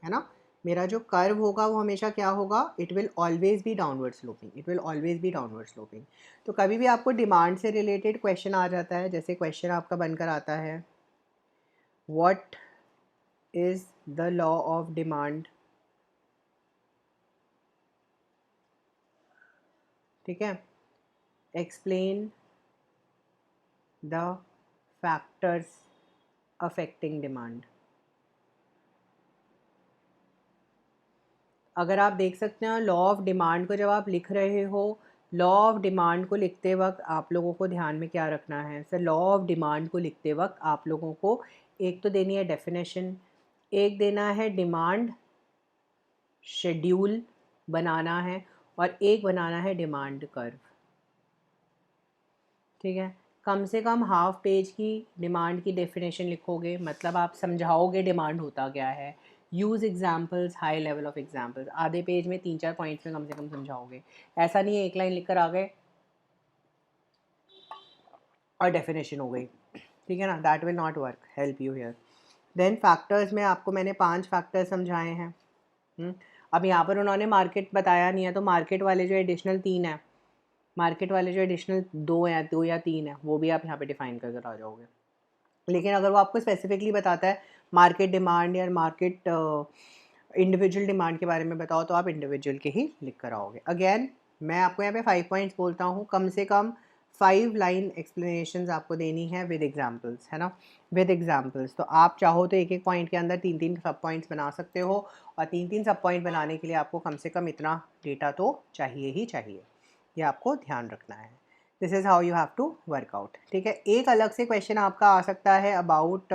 है ना। मेरा जो कर्व होगा वो हमेशा क्या होगा, it will always be downward sloping, it will always be downward sloping. तो कभी भी आपको डिमांड से रिलेटेड क्वेश्चन आ जाता है, जैसे क्वेश्चन आपका बनकर आता है, what is the law of demand, ठीक है, explain the factors affecting demand. अगर आप देख सकते हैं लॉ ऑफ डिमांड को जब आप लिख रहे हो, लॉ ऑफ डिमांड को लिखते वक्त आप लोगों को ध्यान में क्या रखना है, सर लॉ ऑफ डिमांड को लिखते वक्त आप लोगों को एक तो देनी है डेफिनेशन, एक देना है डिमांड शेड्यूल बनाना है, और एक बनाना है डिमांड कर्व, ठीक है। कम से कम हाफ पेज की डिमांड की डेफिनेशन लिखोगे, मतलब आप समझाओगे डिमांड होता क्या है, use examples, high level of examples, आधे पेज में 3-4 पॉइंट्स में कम से कम समझाओगे। ऐसा नहीं है एक लाइन लिख कर आ गए और डेफिनेशन हो गई, ठीक है ना, that will not work, help you here. Then factors में आपको मैंने 5 फैक्टर्स समझाए हैं। अब यहाँ पर उन्होंने मार्केट बताया नहीं है, तो मार्केट वाले जो एडिशनल 3 है, मार्केट वाले जो एडिशनल 2 या 3 है, वो भी आप यहाँ पे डिफाइन कर आ जाओगे। लेकिन अगर वो आपको स्पेसिफिकली बताता है मार्केट डिमांड या मार्केट इंडिविजुअल डिमांड के बारे में बताओ, तो आप इंडिविजुअल के ही लिख कर आओगे। अगेन मैं आपको यहाँ पे 5 पॉइंट्स बोलता हूँ, कम से कम 5 लाइन एक्सप्लेनेशंस आपको देनी है विद एग्जांपल्स, है ना, विद एग्जांपल्स। तो आप चाहो तो एक एक पॉइंट के अंदर 3-3 सब पॉइंट्स बना सकते हो, और 3-3 सब पॉइंट बनाने के लिए आपको कम से कम इतना डेटा तो चाहिए ही चाहिए, ये आपको ध्यान रखना है। This is how you have to work out, ठीक है। एक अलग से क्वेश्चन आपका आ सकता है about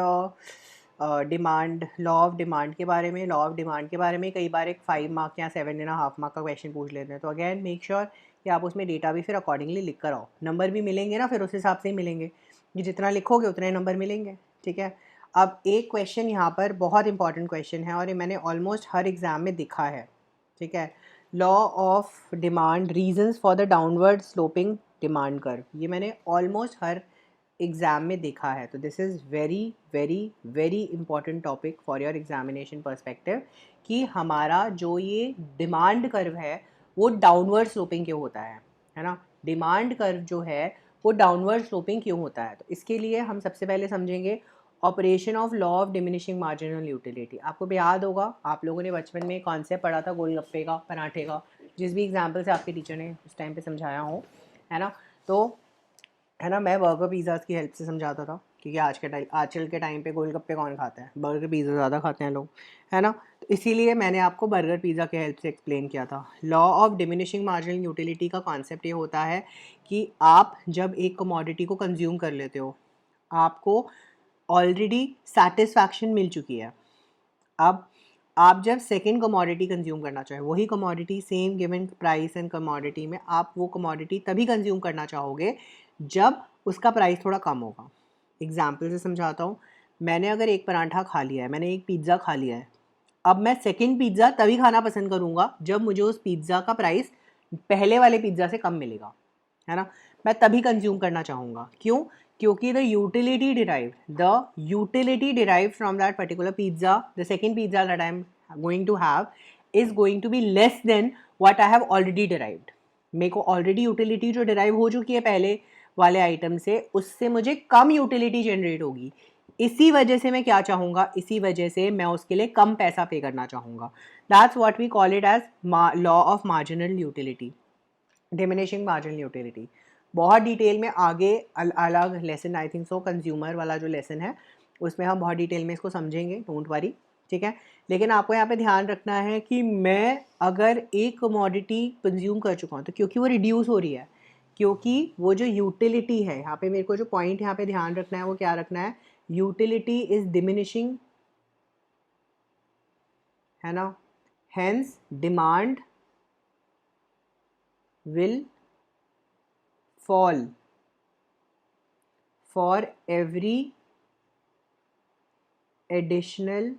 demand, law of demand के बारे में। लॉ ऑफ डिमांड के बारे में कई बार एक 5 मार्क या 7.5 मार्क का क्वेश्चन पूछ लेते हैं, तो अगेन मेक श्योर कि आप उसमें डेटा भी फिर अकॉर्डिंगली लिख कर आओ, नंबर भी मिलेंगे ना, फिर उस हिसाब से ही मिलेंगे, कि जितना लिखोगे उतने नंबर मिलेंगे, ठीक है। अब एक क्वेश्चन यहाँ पर बहुत इंपॉर्टेंट क्वेश्चन है, और ये मैंने ऑलमोस्ट हर एग्ज़ाम में दिखा है, ठीक है। Law of demand, reasons for the downward sloping demand curve, ये मैंने ऑलमोस्ट हर एग्ज़ाम में देखा है। तो this is very very very important topic for your examination perspective, कि हमारा जो ये डिमांड कर्व है वो डाउनवर्ड स्लोपिंग क्यों होता है ना, डिमांड कर्व जो है वो डाउनवर्ड स्लोपिंग क्यों होता है। तो इसके लिए हम सबसे पहले समझेंगे operation of law of diminishing marginal utility. आपको भी याद होगा, आप लोगों ने बचपन में कॉन्सेप्ट पढ़ा था गोलगप्पे का, पराठे का, जिस भी एग्जाम्पल से आपके टीचर ने उस टाइम पे समझाया हो, है ना। तो है ना, मैं बर्गर पिज़्ज़ाज़ की हेल्प से समझाता था, क्योंकि आजकल के टाइम पे गोलगप्पे कौन खाता है, बर्गर पिज़्ज़ा ज़्यादा खाते हैं लोग, है ना। तो इसीलिए मैंने आपको बर्गर पिज़्ज़ा की हेल्प से एक्सप्लेन किया था। Law of diminishing marginal utility का कॉन्सेप्ट ये होता है कि आप जब एक कमोडिटी को कंज्यूम कर लेते हो, आपको ऑलरेडी सेटिस्फैक्शन मिल चुकी है। अब आप जब सेकेंड कमोडिटी कंज्यूम करना चाहे, वही commodity same given price and commodity में, आप वो कमोडिटी तभी कंज्यूम करना चाहोगे जब उसका प्राइस थोड़ा कम होगा। एग्जाम्पल से समझाता हूँ, मैंने अगर एक पराठा खा लिया है, मैंने एक पिज़्ज़ा खा लिया है, अब मैं सेकेंड पिज़्ज़ा तभी खाना पसंद करूँगा जब मुझे उस पिज़्ज़ा का प्राइस पहले वाले पिज़्ज़ा से कम मिलेगा, है ना, मैं तभी कंज्यूम करना चाहूँगा। क्यों? क्योंकि the utility derived from that particular pizza, the second pizza that I am going to have is going to be less than what I have already derived. मेरे को ऑलरेडी यूटिलिटी जो डिराइव हो चुकी है पहले वाले आइटम से, उससे मुझे कम यूटिलिटी जनरेट होगी। इसी वजह से मैं क्या चाहूँगा, इसी वजह से मैं उसके लिए कम पैसा पे करना चाहूँगा। That's what we call it as law of marginal utility, diminishing marginal utility. बहुत डिटेल में आगे अलग lesson, I think so consumer वाला जो लेसन है उसमें हम बहुत डिटेल में इसको समझेंगे, डोंट वरी, ठीक है। लेकिन आपको यहाँ पे ध्यान रखना है कि मैं अगर एक कमोडिटी कंज्यूम कर चुका हूँ तो क्योंकि वो रिड्यूस हो रही है, क्योंकि वो जो यूटिलिटी है यहाँ पे, मेरे को जो पॉइंट यहाँ पे ध्यान रखना है वो क्या रखना है, यूटिलिटी इज डिमिनिशिंग, है ना, hence demand will fall for every additional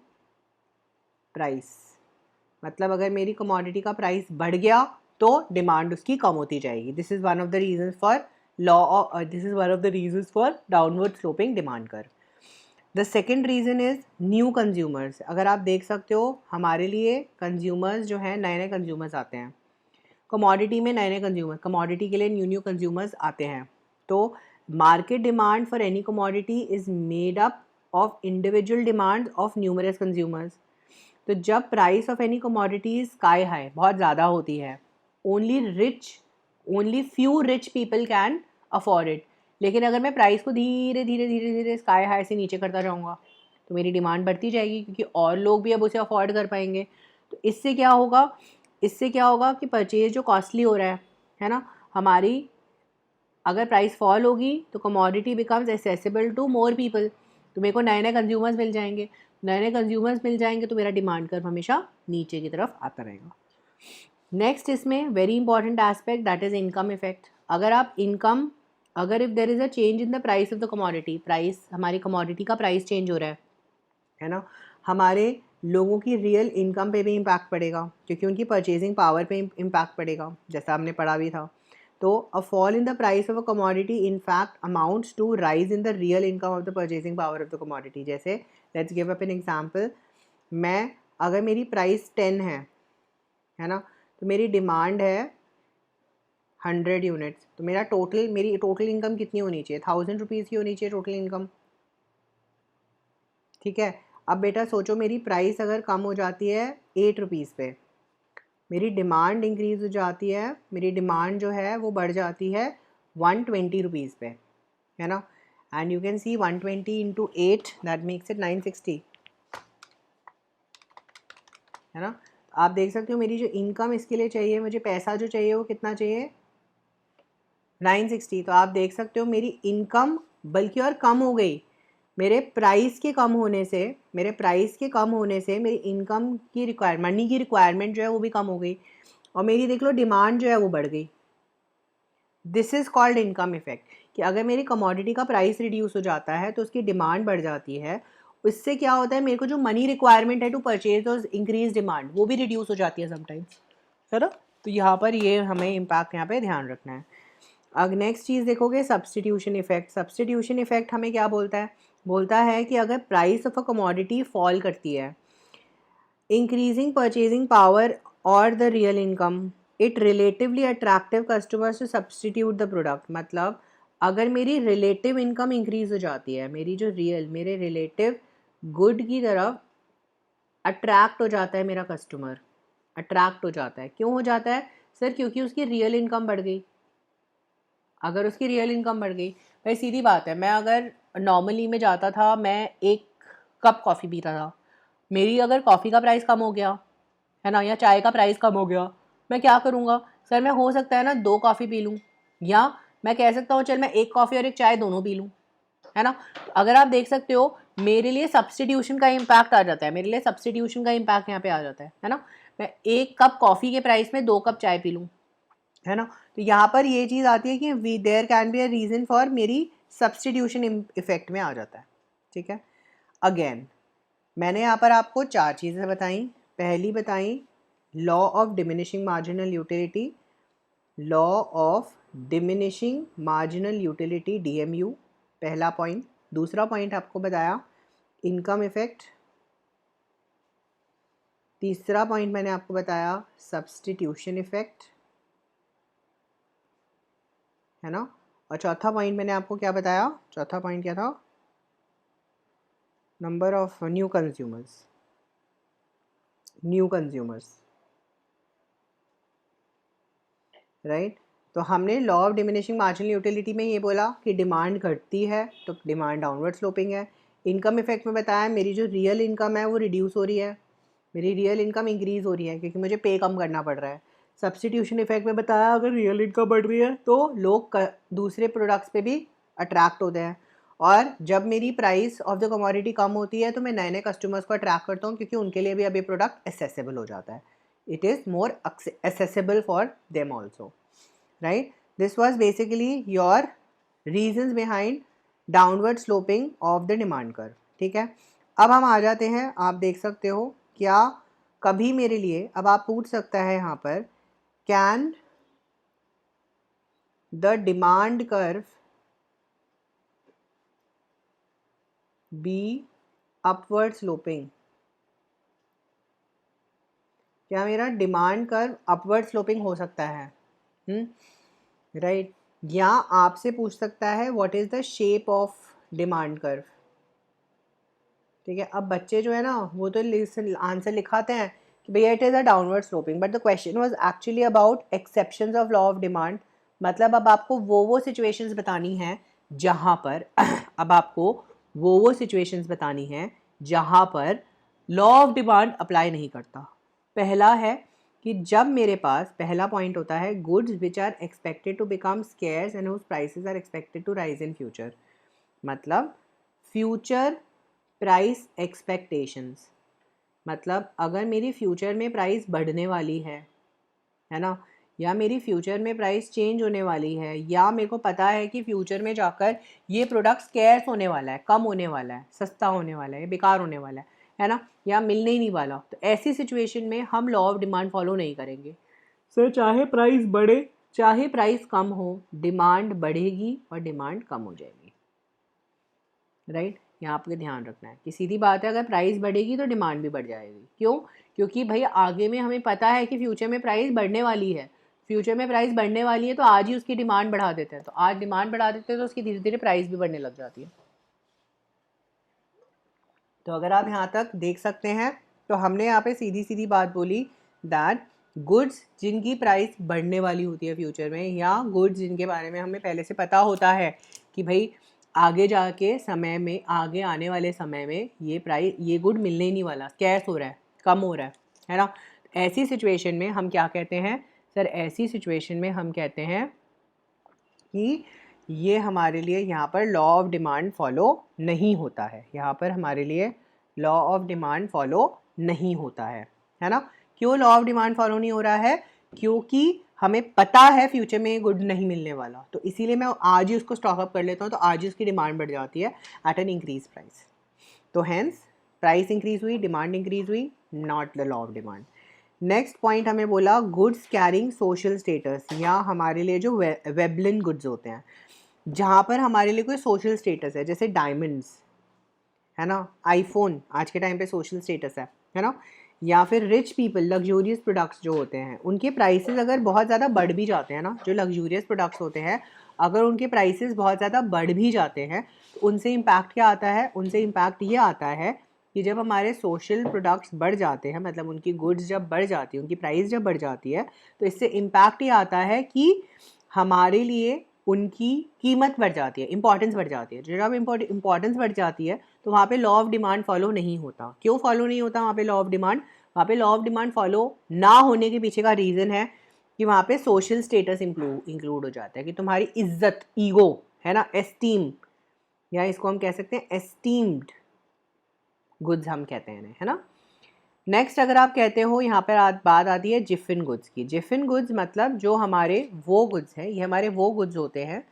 price. मतलब अगर मेरी कमोडिटी का प्राइस बढ़ गया तो डिमांड उसकी कम होती जाएगी। This is one of the reasons for downward sloping demand curve. The second reason is new consumers. अगर आप देख सकते हो हमारे लिए कंज्यूमर्स जो हैं, नए नए कंज्यूमर्स आते हैं कमोडिटी में, नए नए कंज्यूमर, कमोडिटी के लिए न्यू कंज्यूमर्स आते हैं। तो market demand for any commodity is made up of individual demand of numerous consumers. तो जब price of any commodity sky high, बहुत ज़्यादा होती है, only few rich people can afford it. लेकिन अगर मैं प्राइस को धीरे धीरे धीरे धीरे स्काई हाई से नीचे करता जाऊँगा तो मेरी डिमांड बढ़ती जाएगी, क्योंकि और लोग भी अब उसे अफोर्ड कर पाएंगे। तो इससे क्या होगा कि परचेज जो कॉस्टली हो रहा है ना, हमारी अगर प्राइस फॉल होगी तो commodity becomes accessible to more people, तो मेरे को नए नए कंज्यूमर्स मिल जाएंगे, तो मेरा डिमांड कर्व हमेशा नीचे की तरफ आता रहेगा। नेक्स्ट इसमें very important aspect that is income effect. अगर if there is a change in the price of the commodity, price, हमारी कमोडिटी का प्राइस चेंज हो रहा है ना, हमारे लोगों की रियल इनकम पे भी इम्पैक्ट पड़ेगा, क्योंकि उनकी परचेजिंग पावर पे इम्पैक्ट पड़ेगा, जैसा हमने पढ़ा भी था। तो a fall in the price of a commodity in fact amounts to rise in the real income of the purchasing power of the commodity. जैसे let's give up an example, मैं अगर मेरी प्राइस 10 है ना, तो मेरी डिमांड है 100 units, तो मेरी टोटल इनकम कितनी होनी चाहिए, 1000 रुपीज़ की होनी चाहिए टोटल इनकम, ठीक है। अब बेटा सोचो, मेरी प्राइस अगर कम हो जाती है 8 रुपीज़ पे, मेरी डिमांड इंक्रीज़ हो जाती है, मेरी डिमांड जो है वो बढ़ जाती है 120 रुपीज़ पे, है ना। And you can see 120 into 8 that makes it 960, है ना। आप देख सकते हो मेरी जो इनकम इसके लिए चाहिए, मुझे पैसा जो चाहिए वो कितना चाहिए, 960। तो आप देख सकते हो मेरी इनकम बल्कि और कम हो गई, मेरे प्राइस के कम होने से मेरी इनकम की मनी की रिक्वायरमेंट जो है वो भी कम हो गई, और मेरी देख लो डिमांड जो है वो बढ़ गई। This is called income effect, कि अगर मेरी कमोडिटी का प्राइस रिड्यूस हो जाता है तो उसकी डिमांड बढ़ जाती है, इससे क्या होता है, मेरे को जो मनी रिक्वायरमेंट है टू परचेज और इंक्रीज डिमांड, वो भी रिड्यूस हो जाती है समटाइम्स, है ना। तो यहाँ पर ये हमें इम्पैक्ट यहाँ पे ध्यान रखना है। अब नेक्स्ट चीज़ देखोगे, सब्स्टिट्यूशन इफेक्ट। सब्स्टिट्यूशन इफेक्ट हमें क्या बोलता है कि अगर price of a commodity fall करती है, इंक्रीजिंग परचेजिंग पावर और the real income, it relatively attractive customers to substitute the product. मतलब अगर मेरी रिलेटिव इनकम इंक्रीज हो जाती है, मेरे रिलेटिव गुड की तरफ अट्रैक्ट हो जाता है मेरा कस्टमर, अट्रैक्ट हो जाता है। क्यों हो जाता है सर? क्योंकि उसकी रियल इनकम बढ़ गई। अगर उसकी रियल इनकम बढ़ गई, भाई सीधी बात है, मैं अगर नॉर्मली में जाता था, मैं एक कप कॉफ़ी पीता था, मेरी अगर कॉफ़ी का प्राइस कम हो गया है ना, या चाय का प्राइस कम हो गया, मैं क्या करूँगा सर? मैं हो सकता है ना 2 कॉफ़ी पी लूँ, या मैं कह सकता हूँ चल मैं 1 कॉफ़ी और 1 चाय दोनों पी लूँ, है ना। तो अगर आप देख सकते हो मेरे लिए सब्स्टिट्यूशन का इम्पैक्ट आ जाता है, यहाँ पे आ जाता है ना। मैं 1 कप कॉफ़ी के प्राइस में 2 कप चाय पी लूँ, है ना। तो यहाँ पर ये चीज़ आती है कि there can be a reason for, मेरी सब्स्टिट्यूशन इफेक्ट में आ जाता है, ठीक है। अगेन मैंने यहाँ पर आपको 4 चीज़ें बताई। पहली law of diminishing marginal utility, law of diminishing marginal utility DMU, पहला पॉइंट। दूसरा पॉइंट आपको बताया इनकम इफेक्ट। तीसरा पॉइंट मैंने आपको बताया सब्स्टिट्यूशन इफेक्ट, है ना। और चौथा पॉइंट मैंने आपको क्या बताया, चौथा पॉइंट क्या था, number of new consumers, right. तो हमने law of diminishing marginal utility में ये बोला कि डिमांड घटती है तो डिमांड डाउनवर्ड स्लोपिंग है। इनकम इफेक्ट में बताया मेरी जो रियल इनकम है वो रिड्यूस हो रही है, मेरी रियल इनकम इंक्रीज़ हो रही है क्योंकि मुझे पे कम करना पड़ रहा है। सब्स्टिट्यूशन इफेक्ट में बताया अगर रियल इनकम बढ़ रही है तो लोग दूसरे प्रोडक्ट्स पे भी अट्रैक्ट होते हैं, और जब मेरी प्राइस ऑफ द कमोडिटी कम होती है तो मैं नए नए कस्टमर्स को अट्रैक्ट करता हूँ क्योंकि उनके लिए भी अब ये प्रोडक्ट एसेसिबल हो जाता है, it is more accessible for them also, right? This was basically your reasons behind downward sloping of the demand curve, ठीक है। अब हम आ जाते हैं, आप देख सकते हो क्या कभी मेरे लिए, अब आप पूछ सकता है यहाँ पर, can the demand curve be upward sloping, क्या मेरा डिमांड कर्व अपवर्ड स्लोपिंग हो सकता है, राइट। या आपसे पूछ सकता है what is the shape of demand curve, ठीक है। अब बच्चे जो है ना वो तो आंसर लिखाते हैं कि भैया it is a downward sloping, but the question was actually about exceptions of law of demand. मतलब अब आपको वो सिचुएशंस बतानी है जहाँ पर अब आपको वो सिचुएशंस बतानी है जहाँ पर लॉ ऑफ डिमांड अप्लाई नहीं करता। पहला है कि जब मेरे पास, पहला पॉइंट होता है goods which are expected to become scarce and whose prices are expected to rise in future. मतलब फ्यूचर प्राइस एक्सपेक्टेशंस, मतलब अगर मेरी फ्यूचर में प्राइस बढ़ने वाली है ना, या मेरी फ्यूचर में प्राइस चेंज होने वाली है, या मेरे को पता है कि फ्यूचर में जाकर ये प्रोडक्ट स्कैर्स होने वाला है, कम होने वाला है, सस्ता होने वाला है, बेकार होने वाला है ना, या मिलने ही नहीं वाला, तो ऐसी सिचुएशन में हम लॉ ऑफ डिमांड फॉलो नहीं करेंगे। सर चाहे प्राइस बढ़े चाहे प्राइस कम हो, डिमांड बढ़ेगी और डिमांड कम हो जाएगी, राइट। यहाँ आपको ध्यान रखना है कि सीधी बात है, अगर प्राइस बढ़ेगी तो डिमांड भी बढ़ जाएगी। क्यों? क्योंकि भाई आगे में हमें पता है कि फ्यूचर में प्राइस बढ़ने वाली है, फ्यूचर में प्राइस बढ़ने वाली है तो आज ही उसकी डिमांड बढ़ा देते हैं, तो आज डिमांड बढ़ा देते हैं तो उसकी धीरे धीरे प्राइस भी बढ़ने लग जाती है। तो अगर आप यहाँ तक देख सकते हैं तो हमने यहाँ पे सीधी सीधी बात बोली दैट गुड्स जिनकी प्राइस बढ़ने वाली होती है फ्यूचर में, या गुड्स जिनके बारे में हमें पहले से पता होता है कि भाई आगे जाके समय में, आगे आने वाले समय में ये प्राइस, ये गुड मिलने ही नहीं वाला, स्कैर्स हो रहा है, कम हो रहा है ना। ऐसी सिचुएशन में हम क्या कहते हैं सर, ऐसी सिचुएशन में हम कहते हैं कि ये हमारे लिए यहाँ पर लॉ ऑफ डिमांड फॉलो नहीं होता है, यहाँ पर हमारे लिए लॉ ऑफ डिमांड फॉलो नहीं होता है ना। क्यों लॉ ऑफ डिमांड फॉलो नहीं हो रहा है? क्योंकि हमें पता है फ्यूचर में ये गुड नहीं मिलने वाला, तो इसीलिए मैं आज ही उसको स्टॉक अप कर लेता हूँ, तो आज ही उसकी डिमांड बढ़ जाती है एट एन इंक्रीज प्राइस। तो हेंस प्राइस इंक्रीज हुई, डिमांड इंक्रीज हुई, not the law of demand. Next point हमें बोला गुड्स कैरिंग सोशल स्टेटस, या हमारे लिए जो वेबलिन गुड्स होते हैं जहाँ पर हमारे लिए कोई सोशल स्टेटस है, जैसे डायमंड्स, है ना, आईफोन आज के टाइम पे सोशल स्टेटस है ना, या फिर रिच पीपल, लग्जूरियस प्रोडक्ट्स जो होते हैं उनके प्राइसेस अगर बहुत ज़्यादा बढ़ भी जाते हैं ना, जो लग्जूरियस प्रोडक्ट्स होते हैं अगर उनके प्राइसेस बहुत ज़्यादा बढ़ भी जाते हैं तो उनसे इम्पैक्ट क्या आता है? उनसे इम्पैक्ट ये आता है कि जब हमारे सोशल प्रोडक्ट्स बढ़ जाते हैं, मतलब उनकी गुड्स जब बढ़ जाती है, उनकी प्राइस जब बढ़ जाती है, तो इससे इम्पैक्ट ये आता है कि हमारे लिए उनकी कीमत बढ़ जाती है, इंपॉर्टेंस बढ़ जाती है। जब इंपॉर्टेंस बढ़ जाती है तो वहाँ पे लॉ ऑफ डिमांड फॉलो नहीं होता। क्यों फॉलो नहीं होता वहाँ पे लॉ ऑफ डिमांड? वहाँ पे लॉ ऑफ डिमांड फॉलो ना होने के पीछे का रीज़न है कि वहाँ पे सोशल स्टेटस इंक्लूड हो जाता है, कि तुम्हारी इज्जत, ईगो, है ना, एस्टीम, या इसको हम कह सकते हैं एस्टीम्ड गुड्स हम कहते हैं, है ना। नेक्स्ट अगर आप कहते हो, यहाँ पर बात आती है जिफिन गुड्स की। जिफिन गुड्स मतलब जो हमारे वो गुड्स हैं, ये हमारे वो गुड्स होते हैं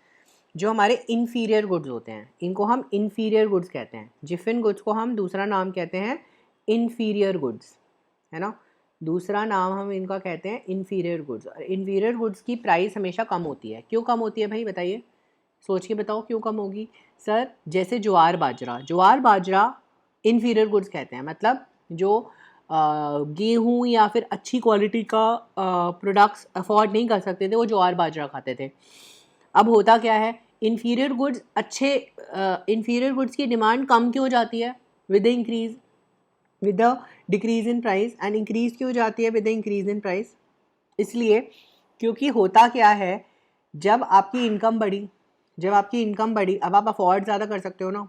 जो हमारे इन्फीरियर गुड्स होते हैं, इनको हम इन्फीरियर गुड्स कहते हैं। जिफिन गुड्स को हम दूसरा नाम कहते हैं इन्फीरियर गुड्स, है ना। दूसरा नाम हम इनका कहते हैं इन्फीरियर गुड्स। और इन्फीरियर गुड्स की प्राइस हमेशा कम होती है। क्यों कम होती है भाई, बताइए, सोच के बताओ क्यों कम होगी। सर जैसे ज्वार बाजरा इन्फीरियर गुड्स कहते हैं, मतलब जो गेहूँ या फिर अच्छी क्वालिटी का प्रोडक्ट्स अफोर्ड नहीं कर सकते थे वो ज्वार बाजरा खाते थे। अब होता क्या है, इन्फीरियर गुड्स की डिमांड कम क्यों हो जाती है with the decrease in price, and increase क्यों हो जाती है with the increase in price. इसलिए क्योंकि होता क्या है, जब आपकी इनकम बढ़ी अब आप अफोर्ड ज़्यादा कर सकते हो ना।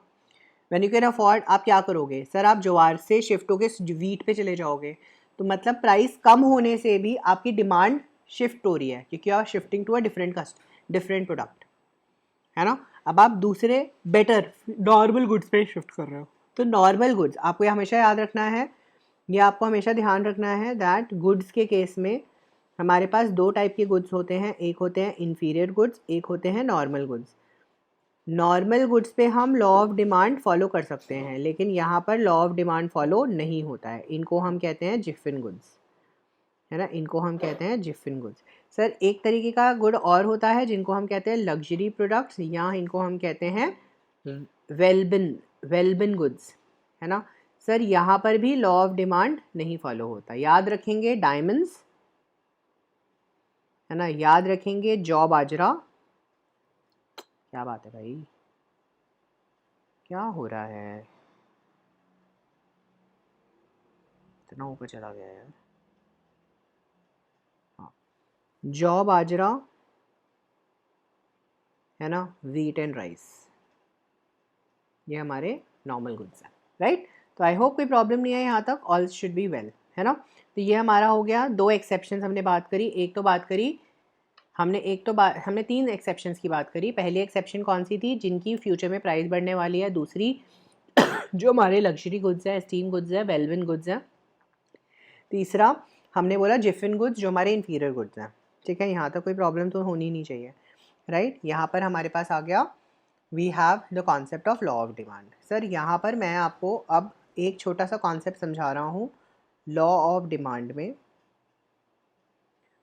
व्हेन यू कैन अफोर्ड, आप क्या करोगे सर, आप ज्वार से शिफ्ट होके वीट पे चले जाओगे। तो मतलब प्राइस कम होने से भी आपकी डिमांड शिफ्ट हो रही है, क्योंकि आप shifting to a different product, है ना। अब आप दूसरे बेटर नॉर्मल गुड्स पे शिफ्ट कर रहे हो। तो नॉर्मल गुड्स आपको ये हमेशा याद रखना है, ये आपको हमेशा ध्यान रखना है दैट गुड्स के केस में हमारे पास दो टाइप के गुड्स होते हैं, एक होते हैं इन्फीरियर गुड्स, एक होते हैं नॉर्मल गुड्स। नॉर्मल गुड्स पे हम लॉ ऑफ डिमांड फॉलो कर सकते हैं, लेकिन यहाँ पर लॉ ऑफ डिमांड फॉलो नहीं होता है। इनको हम कहते हैं जिफिन गुड्स, है ना, इनको हम कहते हैं जिफिन गुड्स। सर एक तरीके का गुड और होता है जिनको हम कहते हैं लग्जरी प्रोडक्ट्स, या इनको हम कहते हैं वेलबिन गुड्स, है ना। सर यहाँ पर भी लॉ ऑफ डिमांड नहीं फॉलो होता। याद रखेंगे डायमंड्स, है ना, याद रखेंगे जौ बाजरा। क्या बात है भाई, क्या हो रहा है, इतना ऊपर चला गया यार। हाँ, जौ बाजरा, है ना, वीट एंड राइस, ये हमारे नॉर्मल गुड्स हैं, राइट। तो आई होप कोई प्रॉब्लम नहीं है यहाँ तक, ऑल शुड बी वेल, है ना। तो ये हमारा हो गया, दो एक्सेप्शंस हमने बात करी। हमने तीन एक्सेप्शंस की बात करी। पहली एक्सेप्शन कौन सी थी, जिनकी फ्यूचर में प्राइस बढ़ने वाली है। दूसरी जो हमारे लग्जरी गुड्स है, स्टीम गुड्स है, वेलविन गुड्स हैं। तीसरा हमने बोला जिफिन गुड्स जो हमारे इन्फीरियर गुड्स हैं। ठीक है, यहाँ तक कोई प्रॉब्लम तो होनी नहीं चाहिए, राइट। यहाँ पर हमारे पास आ गया we have the concept of law of demand. Sir यहाँ पर मैं आपको अब एक छोटा सा कॉन्सेप्ट समझा रहा हूँ लॉ ऑफ डिमांड में।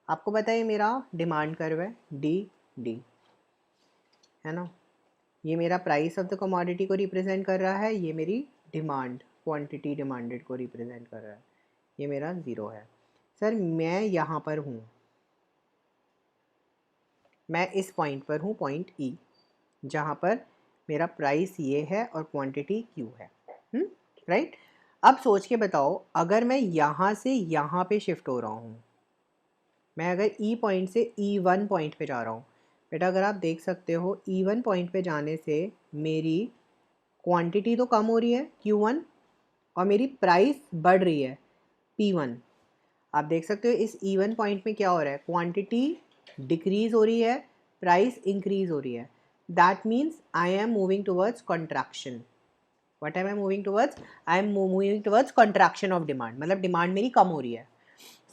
आपको पता है मेरा डिमांड कर्व है डी, है ना, ये मेरा प्राइस ऑफ द कमोडिटी को रिप्रेजेंट कर रहा है, ये मेरी डिमांड क्वांटिटी डिमांडेड को रिप्रेजेंट कर रहा है, ये मेरा ज़ीरो है। सर मैं यहाँ पर हूँ, मैं इस पॉइंट पर हूँ, पॉइंट ई, जहाँ पर मेरा प्राइस ये है और क्वांटिटी क्यू है, राइट। अब सोच के बताओ, अगर मैं यहाँ से यहाँ पे शिफ्ट हो रहा हूँ, मैं अगर ई पॉइंट से E1 पॉइंट पे जा रहा हूँ, बेटा अगर आप देख सकते हो E1 पॉइंट पे जाने से मेरी क्वांटिटी तो कम हो रही है Q1 और मेरी प्राइस बढ़ रही है P1। आप देख सकते हो इस E1 पॉइंट में क्या हो रहा है, क्वांटिटी डिक्रीज हो रही है, प्राइस इंक्रीज हो रही है। That means I am moving towards contraction. What am I moving towards, I am moving towards contraction of demand, मतलब डिमांड मेरी कम हो रही है।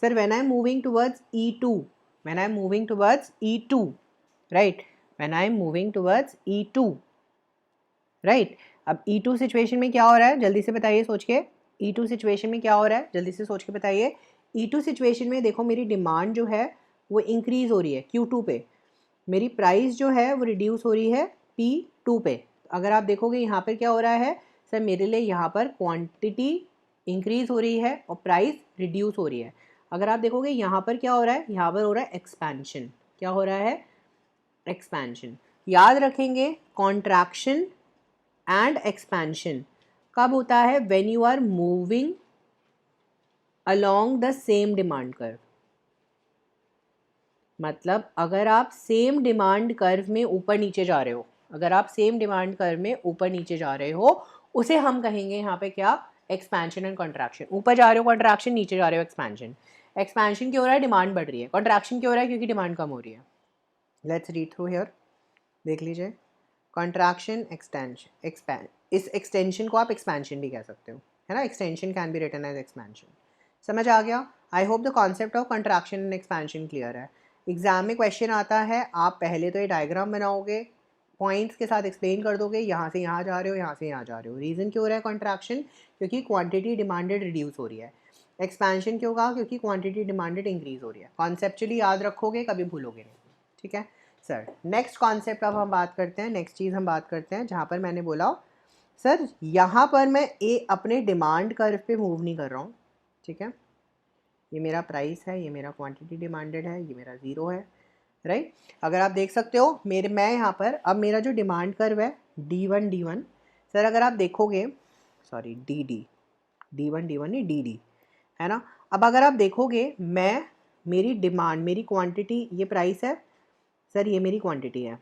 Sir, when I am moving towards E2, right? When I am moving towards E2, right? अब E2 situation में क्या हो रहा है, जल्दी से बताइए सोच के। E2 सिचुएशन में क्या हो रहा है, जल्दी से सोच के बताइए। E2 सिचुएशन में देखो मेरी डिमांड जो है वो इंक्रीज हो रही है Q2 पे, मेरी प्राइस जो है वो रिड्यूस हो रही है P2 पे। अगर आप देखोगे यहाँ पर क्या हो रहा है, सर मेरे लिए यहाँ पर क्वांटिटी इंक्रीज हो रही है और प्राइस रिड्यूस हो रही है। अगर आप देखोगे यहाँ पर क्या हो रहा है, यहाँ पर हो रहा है एक्सपेंशन। क्या हो रहा है, एक्सपेंशन। याद रखेंगे कॉन्ट्रैक्शन एंड एक्सपेंशन कब होता है, when you are moving along the same demand curve. मतलब अगर आप सेम डिमांड कर्व में ऊपर नीचे जा रहे हो, अगर आप सेम डिमांड कर्व में ऊपर नीचे जा रहे हो, उसे हम कहेंगे यहाँ पे क्या, एक्सपेंशन एंड कॉन्ट्रैक्शन। ऊपर जा रहे हो कॉन्ट्रैक्शन, नीचे जा रहे हो एक्सपेंशन। एक्सपेंशन क्यों हो रहा है, डिमांड बढ़ रही है। कॉन्ट्रैक्शन क्यों हो रहा है, क्योंकि डिमांड कम हो रही है। लेट्स रीड थ्रू हियर, देख लीजिए। कॉन्ट्रैक्शन, एक्सटेंशन, एक्सपैंड, इस एक्सटेंशन को आप एक्सपेंशन भी कह सकते हो, है ना। Extension can be written as expansion. समझ आ गया। I hope the concept of contraction and expansion clear है। एग्जाम में क्वेश्चन आता है, आप पहले तो ये डायग्राम बनाओगे, पॉइंट्स के साथ एक्सप्लेन कर दोगे, यहाँ से यहाँ जा रहे हो, यहाँ से यहाँ जा रहे हो। रीज़न क्यों हो रहा है कॉन्ट्रैक्शन, क्योंकि क्वांटिटी डिमांडेड रिड्यूस हो रही है। एक्सपेंशन क्यों कहा? क्योंकि क्वांटिटी डिमांडेड इंक्रीज हो रही है। कॉन्सेप्चुअली याद रखोगे, कभी भूलोगे नहीं, ठीक है सर। नेक्स्ट कॉन्सेप्ट अब हम बात करते हैं, नेक्स्ट चीज़ हम बात करते हैं जहाँ पर मैंने बोला सर यहाँ पर मैं अपने डिमांड कर्व पे मूव नहीं कर रहा हूँ, ठीक है। ये मेरा प्राइस है, ये मेरा क्वांटिटी डिमांडेड है, ये मेरा ज़ीरो है, राइट। अगर आप देख सकते हो मैं यहाँ पर अब मेरा जो डिमांड कर्व है D1 सर, अगर आप देखोगे, सॉरी D1 नहीं D है ना। अब अगर आप देखोगे मेरी डिमांड, मेरी क्वांटिटी, ये प्राइस है सर, ये मेरी क्वांटिटी है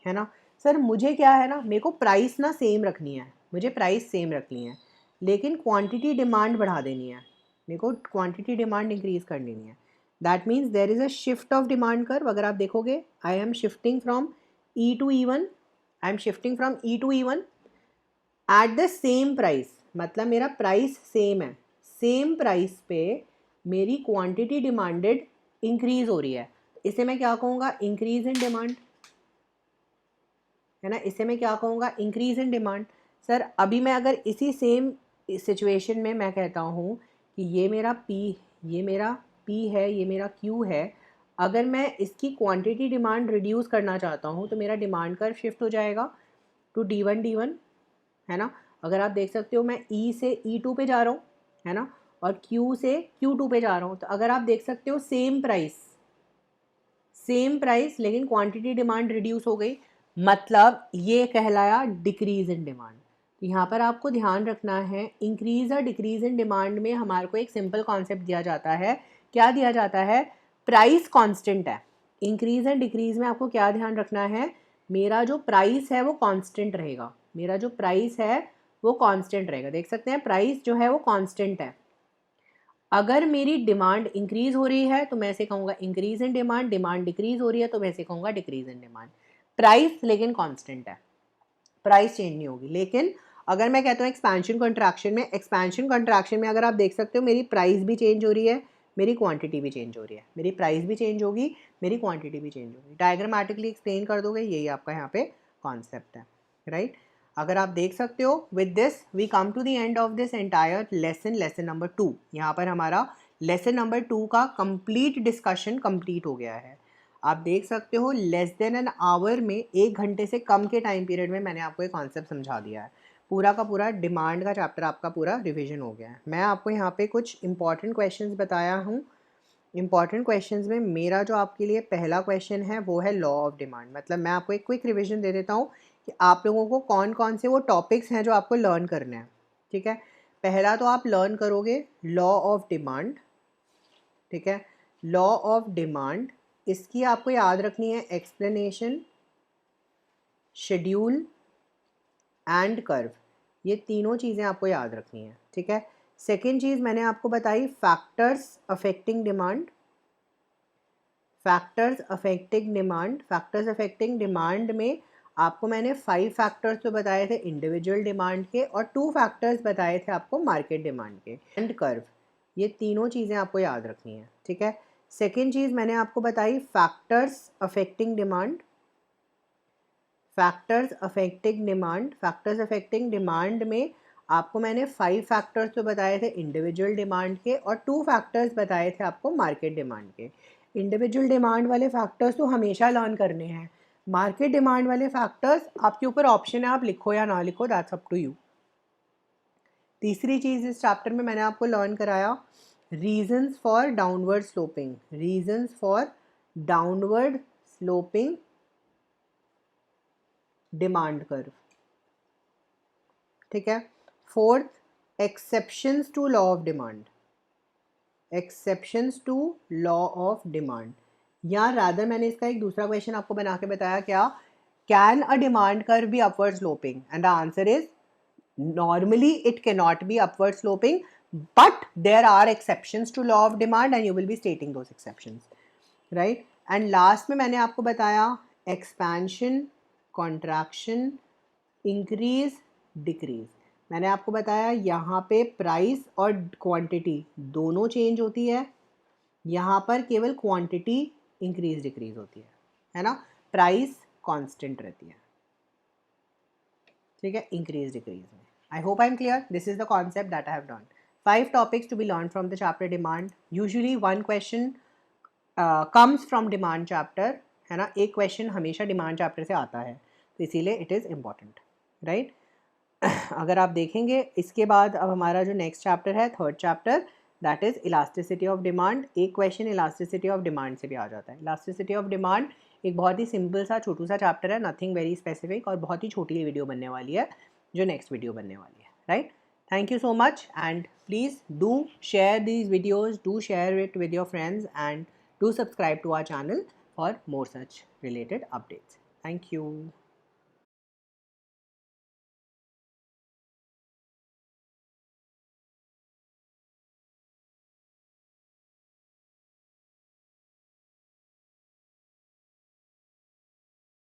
ना सर। मुझे क्या है ना, मेरे को प्राइस ना सेम रखनी है, मुझे प्राइस सेम रखनी है, लेकिन क्वांटिटी डिमांड बढ़ा देनी है, मेरे को क्वांटिटी डिमांड इंक्रीज कर देनी है। That means there is a shift of demand curve. अगर आप देखोगे I am shifting from E to E1, I am shifting from E to E1 at the same price, मतलब मेरा प्राइस सेम है, same price पे मेरी quantity demanded increase हो रही है। इसे मैं क्या कहूँगा? इंक्रीज इन डिमांड, है ना। इसे मैं क्या कहूँगा? Increase in demand. सर अभी मैं अगर इसी सेम सिचुएशन में मैं कहता हूँ कि ये मेरा P है, ये मेरा Q है, अगर मैं इसकी क्वांटिटी डिमांड रिड्यूस करना चाहता हूँ तो मेरा डिमांड कर्व शिफ्ट हो जाएगा टू D1, है ना। अगर आप देख सकते हो मैं E से E2 पे जा रहा हूँ, है ना, और Q से Q2 पे जा रहा हूँ। तो अगर आप देख सकते हो सेम प्राइस लेकिन क्वांटिटी डिमांड रिड्यूस हो गई, मतलब ये कहलाया डिक्रीज इन डिमांड। तो यहाँ पर आपको ध्यान रखना है, इंक्रीज और डिक्रीज इन डिमांड में हमारे को एक सिंपल कॉन्सेप्ट दिया जाता है। क्या दिया जाता है? प्राइस कांस्टेंट है। इंक्रीज एंड डिक्रीज में आपको क्या ध्यान रखना है? मेरा जो प्राइस है वो कांस्टेंट रहेगा, मेरा जो प्राइस है वो कांस्टेंट रहेगा। देख सकते हैं प्राइस जो है वो कांस्टेंट है। अगर मेरी डिमांड इंक्रीज हो रही है तो मैं इसे कहूँगा increase in demand, demand decrease हो रही है तो मैं इसे कहूँगा डिक्रीज इन डिमांड। प्राइस लेकिन कांस्टेंट है, प्राइस चेंज नहीं होगी। लेकिन अगर मैं कहता हूँ एक्सपेंशन कंट्रैक्शन में अगर आप देख सकते हो मेरी प्राइस भी चेंज हो रही है, मेरी क्वांटिटी भी चेंज हो रही है, मेरी प्राइस भी चेंज होगी, मेरी क्वांटिटी भी चेंज होगी। डायग्रामेटिकली एक्सप्लेन कर दोगे, यही आपका यहाँ पे कॉन्सेप्ट है, राइट। अगर आप देख सकते हो, with this we come to the end of this entire lesson number 2। यहाँ पर हमारा लेसन नंबर 2 का कंप्लीट डिस्कशन कंप्लीट हो गया है। आप देख सकते हो लेस देन एन आवर में, 1 घंटे से कम के टाइम पीरियड में मैंने आपको एक कॉन्सेप्ट समझा दिया है। पूरा का पूरा डिमांड का चैप्टर आपका पूरा रिवीजन हो गया है। मैं आपको यहाँ पे कुछ इंपॉर्टेंट क्वेश्चंस बताया हूँ। इंपॉर्टेंट क्वेश्चंस में मेरा जो आपके लिए पहला क्वेश्चन है वो है लॉ ऑफ डिमांड। मतलब मैं आपको एक क्विक रिविजन दे देता हूँ कि आप लोगों को कौन कौन से वो टॉपिक्स हैं जो आपको लर्न करने हैं, ठीक है। पहला तो आप लर्न करोगे लॉ ऑफ डिमांड, ठीक है। लॉ ऑफ डिमांड, इसकी आपको याद रखनी है एक्सप्लेनेशन, शेड्यूल एंड कर्व, ये तीनों चीज़ें आपको याद रखनी है, ठीक है। सेकेंड चीज़ मैंने आपको बताई factors affecting demand. Factors affecting demand में आपको मैंने 5 फैक्टर्स तो बताए थे इंडिविजुअल डिमांड के, और 2 फैक्टर्स बताए थे आपको मार्केट डिमांड के। एंड कर्व, ये तीनों चीज़ें आपको याद रखनी है, ठीक है। सेकेंड चीज़ मैंने आपको बताई factors affecting demand. Factors affecting demand में आपको मैंने 5 फैक्टर्स तो बताए थे इंडिविजुअल डिमांड के, और 2 फैक्टर्स बताए थे आपको मार्केट डिमांड के। इंडिविजुअल डिमांड वाले फैक्टर्स तो हमेशा लर्न करने हैं, मार्केट डिमांड वाले फैक्टर्स आपके ऊपर ऑप्शन है, आप लिखो या ना लिखो, दैट्स अप टू यू। तीसरी चीज़ इस चैप्टर में मैंने आपको लर्न कराया reasons for downward sloping demand curve, ठीक है। Fourth, exceptions to law of demand, या रादर मैंने इसका एक दूसरा क्वेश्चन आपको बना के बताया, क्या can a demand curve be upward sloping, and the answer is normally it can not be upward sloping, but there are exceptions to law of demand and you will be stating those exceptions, right? And last में मैंने आपको बताया expansion, contraction, increase, decrease। मैंने आपको बताया यहाँ पे price और क्वांटिटी दोनों चेंज होती है, यहाँ पर केवल क्वांटिटी इंक्रीज डिक्रीज होती है ना। प्राइस कांस्टेंट रहती है, ठीक है, इंक्रीज डिक्रीज में। I hope I am clear, this is the concept that I have done. 5 topics to be learned from the chapter demand. Usually one question comes from demand chapter, है ना, एक question हमेशा demand chapter से आता है, तो इसीलिए it is important, right. अगर आप देखेंगे इसके बाद अब हमारा जो नेक्स्ट चैप्टर है, third chapter, that is elasticity of demand. एक क्वेश्चन इलास्टिसिटी ऑफ डिमांड से भी आ जाता है. इलास्टिसिटी ऑफ डिमांड एक बहुत ही सिंपल सा छोटू सा चैप्टर है, नथिंग वेरी स्पेसिफिक, और बहुत ही छोटी वीडियो बनने वाली है जो नेक्स्ट वीडियो बनने वाली है, right. Thank you so much, and please do share these videos, do share it with your friends, and do subscribe to our channel for more such related updates. Thank you.